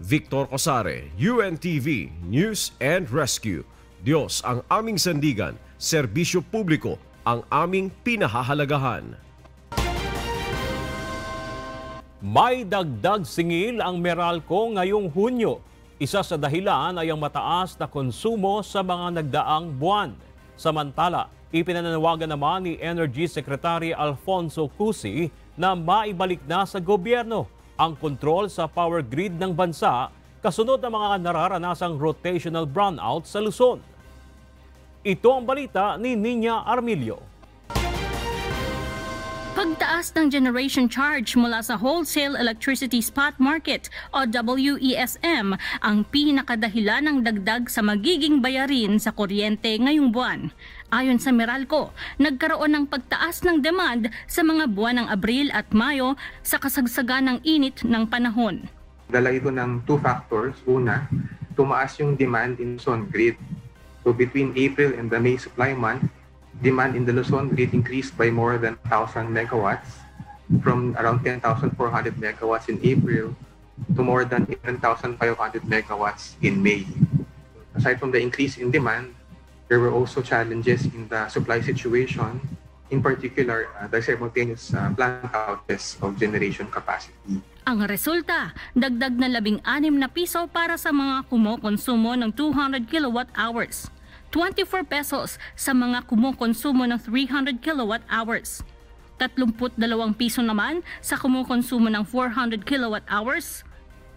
Victor Cosare, UNTV News and Rescue. Diyos ang aming sandigan, serbisyo publiko ang aming pinahahalagahan. May dagdag singil ang Meralco ngayong Hunyo. Isa sa dahilan ay ang mataas na konsumo sa mga nagdaang buwan. Samantala, ipinananawagan naman ni Energy Secretary Alfonso Cusi na maibalik na sa gobyerno ang kontrol sa power grid ng bansa kasunod ng mga nararanasang rotational brownout sa Luzon. Ito ang balita ni Nina Armilio. Pagtaas ng generation charge mula sa Wholesale Electricity Spot Market o WESM ang pinakadahilan ng dagdag sa magiging bayarin sa kuryente ngayong buwan. Ayon sa Meralco, nagkaroon ng pagtaas ng demand sa mga buwan ng Abril at Mayo sa kasagsagan ng init ng panahon. Dala ito ng two factors. Una, tumaas yung demand in Luzon grid. So between April and the May supply month, demand in the Luzon grid increased by more than 1,000 megawatts from around 10,400 megawatts in April to more than 11,500 megawatts in May. Aside from the increase in demand, there were also challenges in the supply situation, in particular the simultaneous plant outages of generation capacity. Ang resulta, dagdag na 16 na piso para sa mga kumukonsumo ng 200 kilowatt hours. 24 pesos sa mga kumukonsumo ng 300 kilowatt hours. 32 piso naman sa kumukonsumo ng 400 kilowatt hours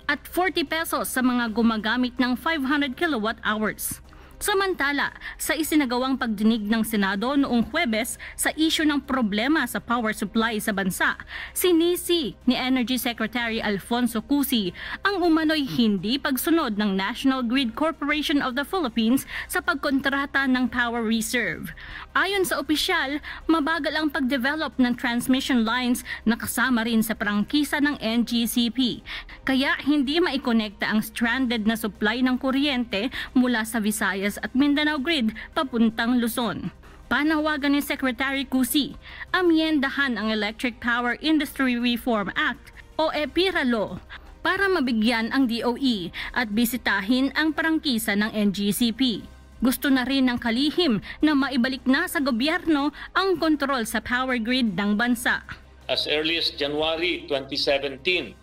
at 40 pesos sa mga gumagamit ng 500 kilowatt hours. Samantala, sa isinagawang pagdinig ng Senado noong Huwebes sa isyu ng problema sa power supply sa bansa, sinisi ni Energy Secretary Alfonso Cusi ang umano'y hindi pagsunod ng National Grid Corporation of the Philippines sa pagkontrata ng power reserve. Ayon sa opisyal, mabagal ang pagdevelop ng transmission lines na kasama rin sa prangkisa ng NGCP, kaya hindi maikonekta ang stranded na supply ng kuryente mula sa Visayas at Mindanao Grid papuntang Luzon. Panawagan ni Secretary Cusi, amyendahan ang Electric Power Industry Reform Act o EPIRA Law para mabigyan ang DOE at bisitahin ang prangkisa ng NGCP. Gusto na rin ng kalihim na maibalik na sa gobyerno ang kontrol sa power grid ng bansa. As early as January 2017,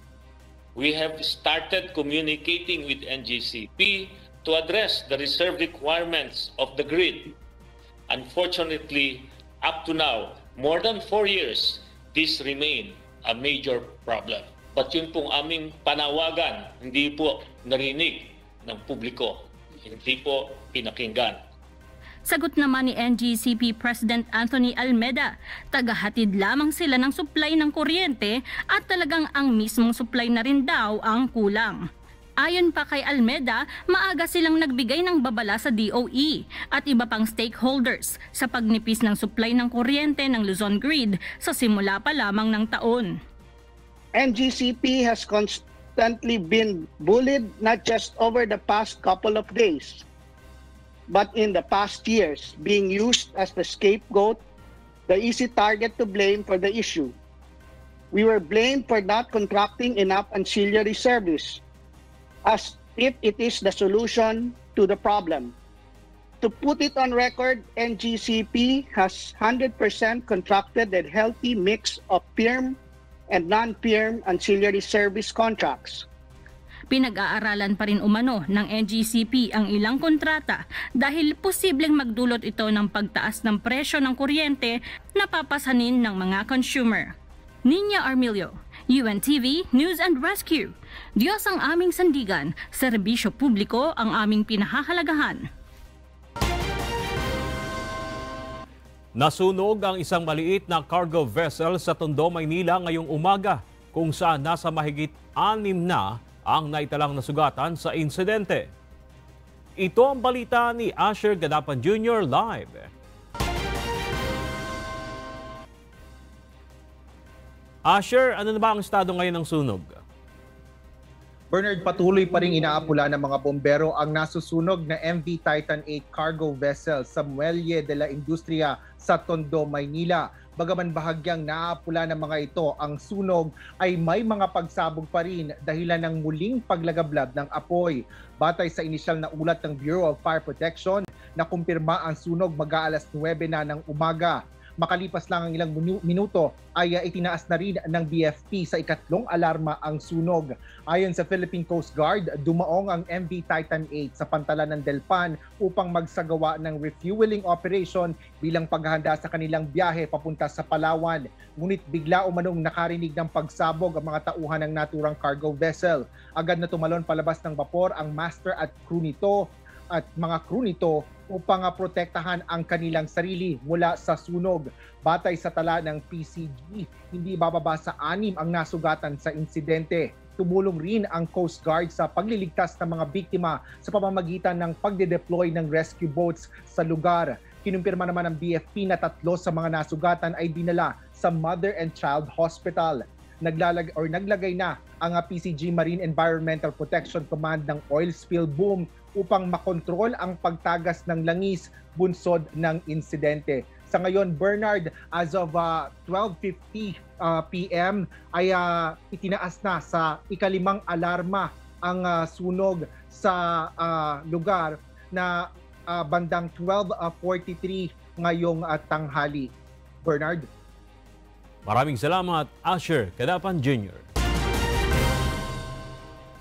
we have started communicating with NGCP to address the reserve requirements of the grid. Unfortunately, up to now, more than 4 years, this remain a major problem. But yun pong aming panawagan, hindi po narinig ng publiko, hindi po pinakinggan. Sagot naman ni NGCP President Anthony Almeda, tagahatid lamang sila ng supply ng kuryente at talagang ang mismong supply na rin daw ang kulang. Ayon pa kay Almeda, maaga silang nagbigay ng babala sa DOE at iba pang stakeholders sa pagnipis ng supply ng kuryente ng Luzon Grid sa simula pa lamang ng taon. NGCP has constantly been bullied not just over the past couple of days, but in the past years, being used as the scapegoat, the easy target to blame for the issue. We were blamed for not contracting enough ancillary service, as if it is the solution to the problem. To put it on record, NGCP has 100% contracted a healthy mix of PIRM and non-PIRM ancillary service contracts. Pinag-aaralan pa rin umano ng NGCP ang ilang kontrata dahil posibleng magdulot ito ng pagtaas ng presyo ng kuryente na papasanin ng mga consumer. Ninya Armilio, UNTV News and Rescue. Diyos ang aming sandigan, serbisyo publiko ang aming pinahahalagahan. Nasunog ang isang maliit na cargo vessel sa Tondo, Maynila ngayong umaga kung saan nasa mahigit 6 na ang naitalang nasugatan sa insidente. Ito ang balita ni Asher Gadapan Jr. live. Asher, ano na ba ang estado ngayon ng sunog? Bernard, patuloy pa rin inaapula ng mga bombero ang nasusunog na MV Titan 8 cargo vessel sa Muelle de la Industria sa Tondo, Maynila. Bagaman bahagyang naapula ng mga ito, ang sunog ay may mga pagsabog pa rin dahilan ng muling paglagablab ng apoy. Batay sa inisyal na ulat ng Bureau of Fire Protection, nakumpirma ang sunog mag-aalas 9 na ng umaga. Makalipas lang ang ilang minuto ay itinaas na rin ng BFP sa ikatlong alarma ang sunog. Ayon sa Philippine Coast Guard, dumaong ang MV Titan 8 sa pantalan ng Delpan upang magsagawa ng refueling operation bilang paghahanda sa kanilang biyahe papunta sa Palawan. Ngunit bigla umanong nakarinig ng pagsabog ang mga tauhan ng naturang cargo vessel. Agad na tumalon palabas ng vapor ang master at mga crew nito upang protektahan ang kanilang sarili mula sa sunog. Batay sa tala ng PCG, hindi bababa sa 6 ang nasugatan sa insidente. Tumulong rin ang Coast Guard sa pagliligtas ng mga biktima sa pamamagitan ng pagde-deploy ng rescue boats sa lugar. Kinumpirma naman ng BFP na 3 sa mga nasugatan ay dinala sa Mother and Child Hospital. Naglagay na ang PCG Marine Environmental Protection Command ng oil spill boom upang makontrol ang pagtagas ng langis bunsod ng insidente. Sa ngayon, Bernard, as of 12:50 p.m. ay itinaas na sa ika-5 alarma ang sunog sa lugar na bandang 12:43 ngayong tanghali. Bernard? Maraming salamat, Asher Gadapan Jr.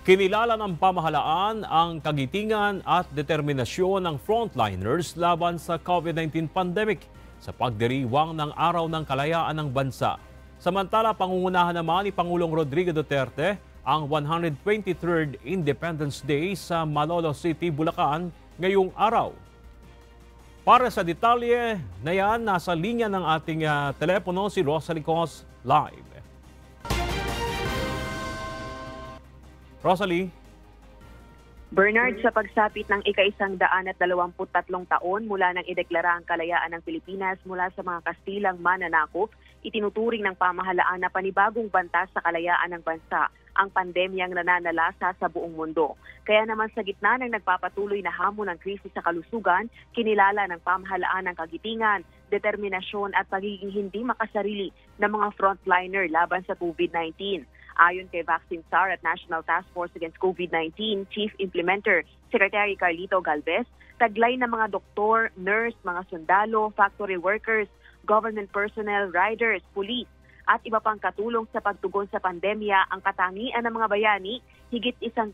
Kinilala ng pamahalaan ang kagitingan at determinasyon ng frontliners laban sa COVID-19 pandemic sa pagdiriwang ng Araw ng Kalayaan ng Bansa. Samantala, pangungunahan naman ni Pangulong Rodrigo Duterte ang 123rd Independence Day sa Malolos City, Bulacan ngayong araw. Para sa detalye na yan, nasa linya ng ating telepono si Rosalie Cos live. Rosalie. Bernard, sa pagsapit ng ika-123 taon mula nang ideklara ang kalayaan ng Pilipinas mula sa mga Kastilang mananakop, itinuturing ng pamahalaan na panibagong banta sa kalayaan ng bansa ang pandemyang nananalasa sa buong mundo. Kaya naman sa gitna ng nagpapatuloy na hamon ng krisis sa kalusugan, kinilala ng pamahalaan ang kagitingan, determinasyon at pagiging hindi makasarili ng mga frontliner laban sa COVID-19. Ayon kay Vaccine Czar at National Task Force Against COVID-19 Chief Implementer Secretary Carlito Galvez, taglay ng mga doktor, nurse, mga sundalo, factory workers, government personnel, riders, police at iba pang katulong sa pagtugon sa pandemya ang katangian ng mga bayani, higit isang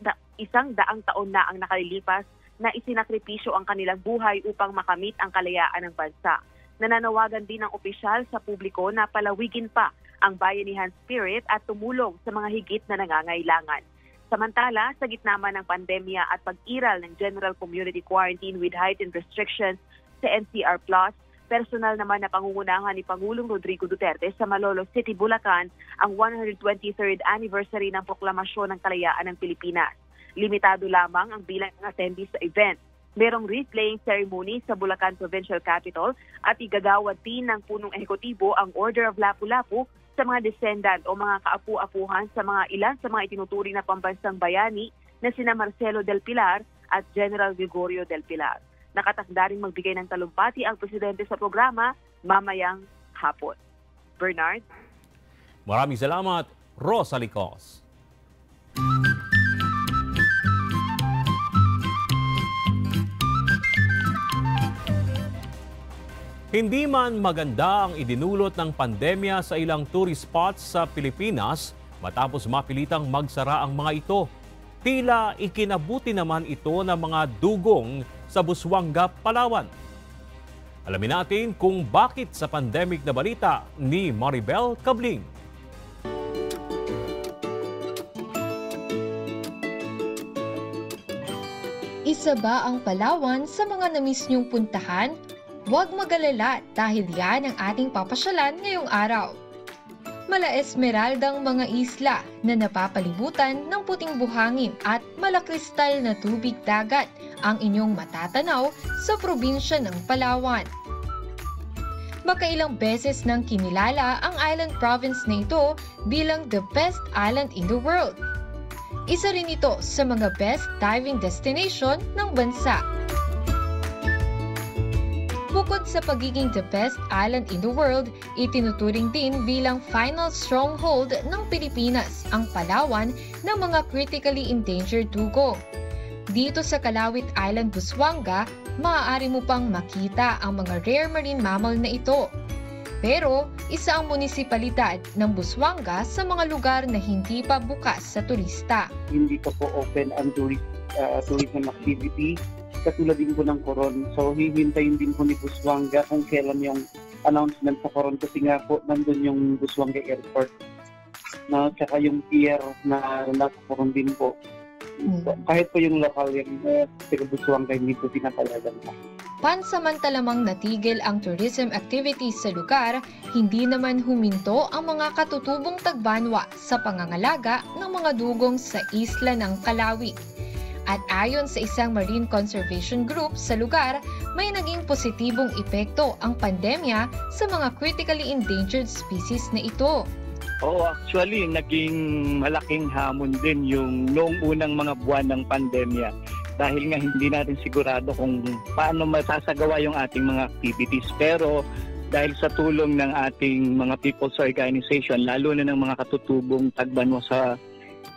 daang taon na ang nakalilipas na isinakripisyo ang kanilang buhay upang makamit ang kalayaan ng bansa. Nananawagan din ng opisyal sa publiko na palawigin pa ang bayanihan spirit at tumulong sa mga higit na nangangailangan. Samantala, sa gitna man ng pandemya at pag-iral ng General Community Quarantine with heightened restrictions sa NCR+, personal naman na pangungunahan ni Pangulong Rodrigo Duterte sa Malolos City, Bulacan ang 123rd anniversary ng proklamasyon ng kalayaan ng Pilipinas. Limitado lamang ang bilang ng attendees sa event. Merong wreath-laying ceremony sa Bulacan Provincial Capital at igagawad din ng punong ehekutibo ang Order of Lapu-Lapu sa mga descendant o mga kaapu-apuhan sa mga ilan sa mga itinuturing na pambansang bayani na sina Marcelo del Pilar at General Gregorio del Pilar. Nakatakda ring magbigay ng talumpati ang presidente sa programa mamayang hapon. Bernard? Maraming salamat, Rosalie Cos. Hindi man maganda ang idinulot ng pandemya sa ilang tourist spots sa Pilipinas matapos mapilitang magsara ang mga ito. Tila ikinabuti naman ito ng mga dugong sa Busuanga, Palawan. Alamin natin kung bakit sa pandemic na balita ni Maribel Cabling. Isa ba ang Palawan sa mga namiss niyong puntahan? Huwag mag-alala dahil yan ang ating papasyalan ngayong araw. Mala Esmeraldang mga isla na napapalibutan ng puting buhangin at malakristal na tubig dagat ang inyong matatanaw sa probinsya ng Palawan. Makailang beses nang kinilala ang island province na ito bilang the best island in the world. Isa rin ito sa mga best diving destination ng bansa. Bukod sa pagiging the best island in the world, itinuturing din bilang final stronghold ng Pilipinas ang Palawan ng mga critically endangered dugong. Dito sa Kalawit Island, Busuanga, maaari mo pang makita ang mga rare marine mammal na ito. Pero isa ang munisipalidad ng Busuanga sa mga lugar na hindi pa bukas sa turista. Hindi pa po open ang tourism activity. Katulad din po ng Coron. So, hihintayin din po ni Busuanga kung kailan yung announcement sa Coron kasi nga po nandun yung Busuanga Airport na tsaka yung pier na nasa Coron din po. So, kahit po yung local yung taga-Busuanga hindi po pinapalagan pa. Pansamantalamang natigil ang tourism activities sa lugar, hindi naman huminto ang mga katutubong tagbanwa sa pangangalaga ng mga dugong sa isla ng Kalawit. At ayon sa isang marine conservation group sa lugar, may naging positibong epekto ang pandemya sa mga critically endangered species na ito. Oo, actually, naging malaking hamon din yung noong unang mga buwan ng pandemya. Dahil nga hindi natin sigurado kung paano masasagawa yung ating mga activities. Pero dahil sa tulong ng ating mga people's organization, lalo na ng mga katutubong tagbanwa sa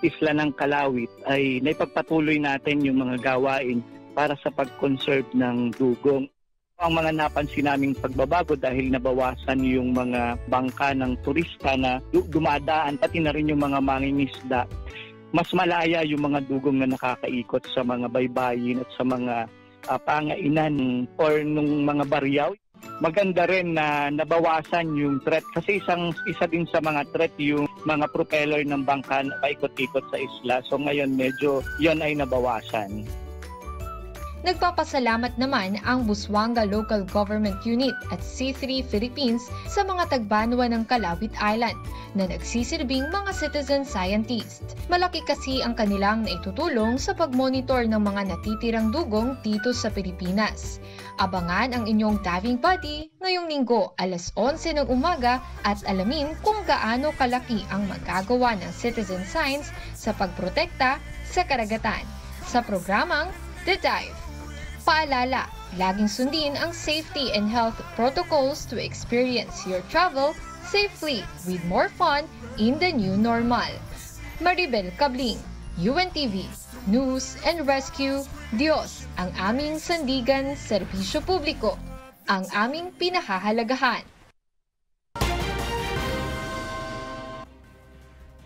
isla ng Kalawit, ay naipagpatuloy natin yung mga gawain para sa pag-conserve ng dugong. Ang mga napansin naming pagbabago dahil nabawasan yung mga bangka ng turista na dumadaan, pati na rin yung mga mangingisda. mas malaya yung mga dugong na nakakaikot sa mga baybayin at sa mga pangainan or nung mga baryaw. Maganda rin na nabawasan yung threat kasi isa din sa mga threat yung mga propeller ng bangka na paikot-ikot sa isla. So ngayon medyo yon ay nabawasan. Nagpapasalamat naman ang Busuanga Local Government Unit at C3 Philippines sa mga tagbanwa ng Calawit Island na nagsisirbing mga citizen scientist. Malaki kasi ang kanilang naitutulong sa pagmonitor ng mga natitirang dugong dito sa Pilipinas. Abangan ang inyong diving buddy ngayong linggo alas 11 ng umaga at alamin kung gaano kalaki ang magagawa ng citizen science sa pagprotekta sa karagatan. Sa programang The Dive. Paalala, laging sundin ang safety and health protocols to experience your travel safely with more fun in the new normal. Maribel Cabling, UNTV, News and Rescue, Diyos ang aming sandigan, serbisyo publiko, ang aming pinahahalagahan.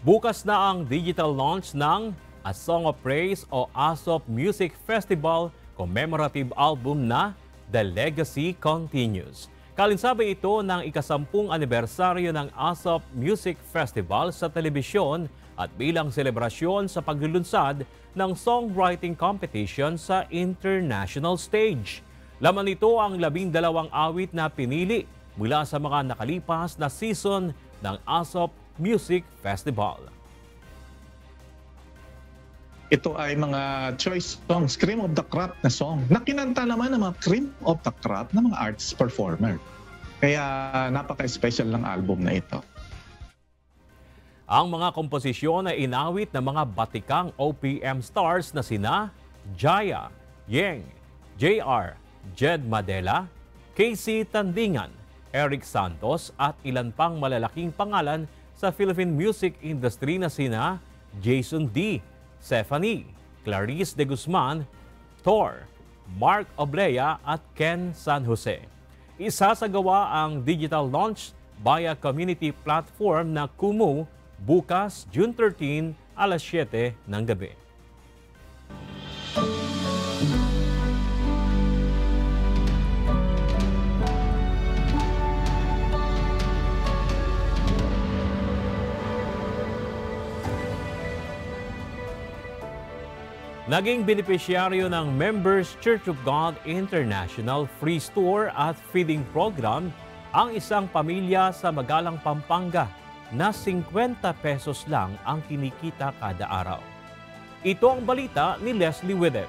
Bukas na ang digital launch ng A Song of Praise o ASOP Music Festival commemorative album na The Legacy Continues. Kalinsabay ito ng ika-10 anibersaryo ng ASOP Music Festival sa telebisyon at bilang selebrasyon sa paglulunsad ng songwriting competition sa international stage. Laman nito ang 12 awit na pinili mula sa mga nakalipas na season ng ASOP Music Festival. Ito ay mga choice songs, cream of the crop na song, na kinanta naman ng mga cream of the crop na mga arts performer. Kaya napaka-special ng album na ito. Ang mga komposisyon ay inawit ng mga batikang OPM stars na sina Jaya, Yeng, JR, Jed Madela, Casey Tandingan, Eric Santos at ilan pang malalaking pangalan sa Philippine music industry na sina Jason D., Stephanie, Clarice de Guzman, Thor, Mark Oblea at Ken San Jose. Isasagawa ang digital launch via community platform na Kumu bukas June 13 alas 7 ng gabi. Naging benepisyaryo ng Members Church of God International Free Store at Feeding Program ang isang pamilya sa Magalang, Pampanga na 50 pesos lang ang kinikita kada araw. Ito ang balita ni Leslie Widem.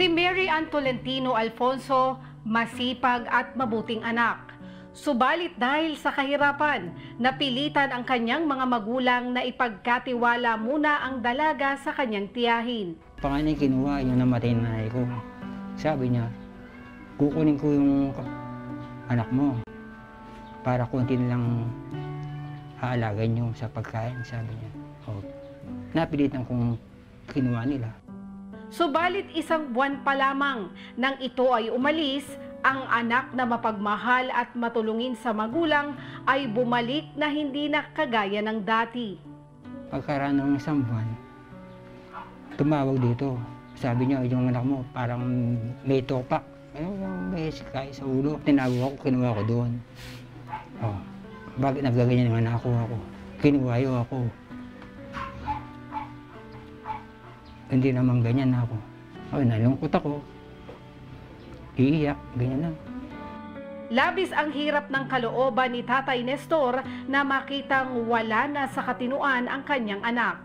Si Mary Ann Tolentino Alfonso, masipag at mabuting anak. Subalit dahil sa kahirapan, napilitan ang kanyang mga magulang na ipagkatiwala muna ang dalaga sa kanyang tiyahin. Panganay kinuha yung namatay na nanay ko. Sabi niya, kukunin ko yung anak mo para konti lang haalagan niyo sa pagkain, sabi niya. O, napilitan kong kinuha nila. Subalit isang buwan pa lamang nang ito ay umalis, ang anak na mapagmahal at matulungin sa magulang ay bumalik na hindi na kagaya ng dati. Pagkaraan ng isang buwan, tumawag dito. Sabi niya, yung anak mo parang may topak. May sikay sa ulo. Tinawag ako, kinuha ko doon. Oh, bakit nagkaganyan naman ako? Kinuha ako. Hindi naman ganyan ako. Ay, nalungkot ako. Iiyak, ganyan na. Labis ang hirap ng kalooban ni Tatay Nestor na makitang wala na sa katinuan ang kanyang anak.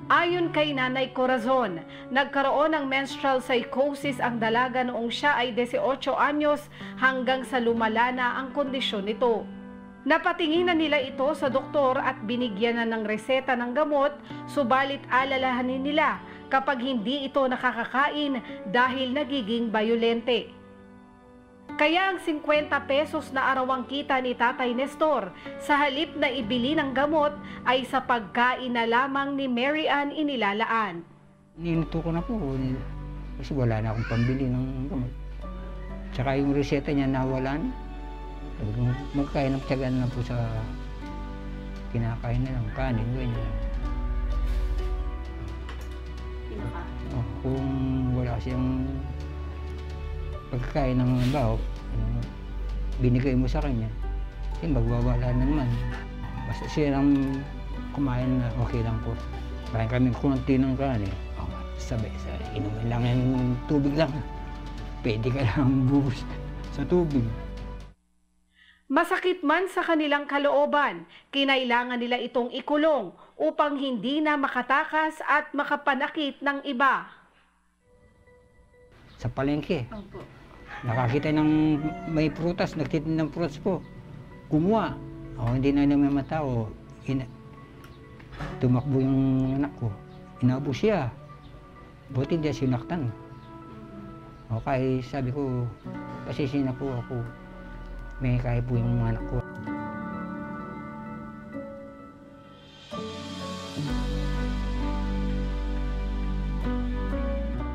Ayon kay Nanay Corazon, nagkaroon ng menstrual psychosis ang dalaga noong siya ay 18 anyos hanggang sa lumala na ang kondisyon nito. Napatinginan nila ito sa doktor at binigyan na ng reseta ng gamot, subalit alalahanin nila kapag hindi ito nakakakain dahil nagiging bayolente. Kaya ang 50 pesos na arawang kita ni Tatay Nestor sa halip na ibili ng gamot ay sa pagkain na lamang ni Mary Ann inilalaan. Niluto ko na po. Kasi wala na akong pambili ng gamot. Tsaka yung reseta niya nawalan. Magkain ng tiyagaan na po sa kinakain na ng kanin. Ganyan. Kung wala siyang pagkain ng baho, binigay mo sa kanya, magwawala na naman. Basta siya lang kumain na okay lang po. Kain kami kunti ng kanin. Sabi, inumin lang yung tubig lang. Pwede ka lang bubus sa tubig. Masakit man sa kanilang kalooban, kinailangan nila itong ikulong upang hindi na makatakas at makapanakit ng iba. Sa palengke, nakakita ng may prutas, nagtitinda ng prutas po. Kumuha. Hindi na naman matao. Tumakbo yung anak ko. Inabo siya. Buti hindi sinaktan. Kaya sabi ko, pasisi na po ako. May kaya po yung anak ko.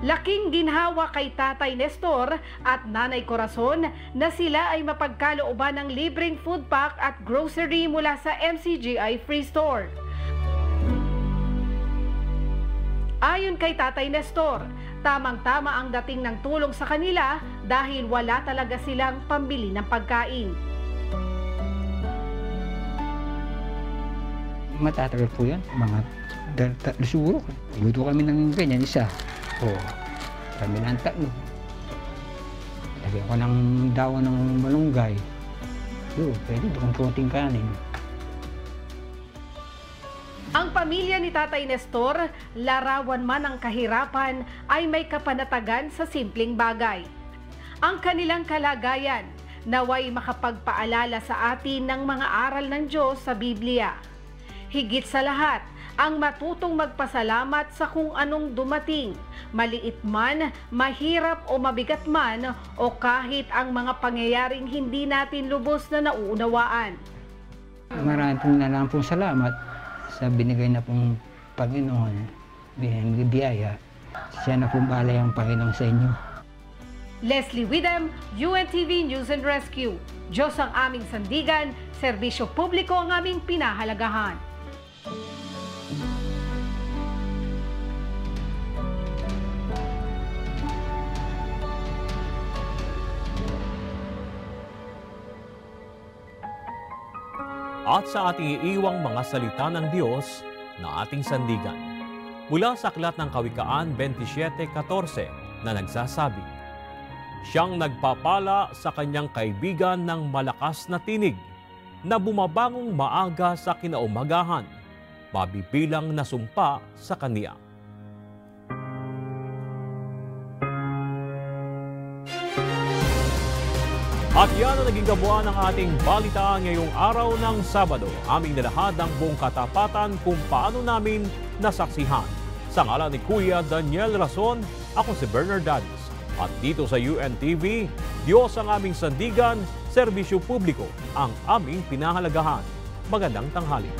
Laking ginhawa kay Tatay Nestor at Nanay Corazon na sila ay mapagkalooban ng libreng food pack at grocery mula sa MCGI Free Store. Ayon kay Tatay Nestor, tamang-tama ang dating ng tulong sa kanila dahil wala talaga silang pambili ng pagkain. Matatagal po yan, mga siguro. Luto kami ng ganyan, isa. Kami ng tatlo. Lagyan ko ng dawa ng malunggay. Pwede doon konting kanin. Ang pamilya ni Tatay Nestor, larawan man ang kahirapan, ay may kapanatagan sa simpleng bagay. Ang kanilang kalagayan, naway makapagpaalala sa atin ng mga aral ng Diyos sa Biblia. Higit sa lahat, ang matutong magpasalamat sa kung anong dumating, maliit man, mahirap o mabigat man, o kahit ang mga pangyayaring hindi natin lubos na nauunawaan. Maraming pong salamat sa binigay na pong Panginoon, biyaya. Siya na pong balay ang Panginoon sa inyo. Leslie Widem, UNTV News and Rescue. Diyos ang aming sandigan, serbisyo publiko ang aming pinahalagahan. At sa ating iiwang mga salita ng Diyos na ating sandigan. Mula sa Aklat ng Kawikaan 27:14 na nagsasabi, siyang nagpapala sa kanyang kaibigan ng malakas na tinig na bumabangong maaga sa kinaumagahan, mabibilang na sumpa sa kaniya. At yan ang naging kabuuan ng ating balita ngayong araw ng Sabado. Aming nilahad ang buong katapatan kung paano namin nasaksihan. Sa ngalan ni Kuya Daniel Rason, ako si Bernard Danis. At dito sa UNTV, Diyos ang aming sandigan, serbisyo publiko ang aming pinahalagahan. Magandang tanghali.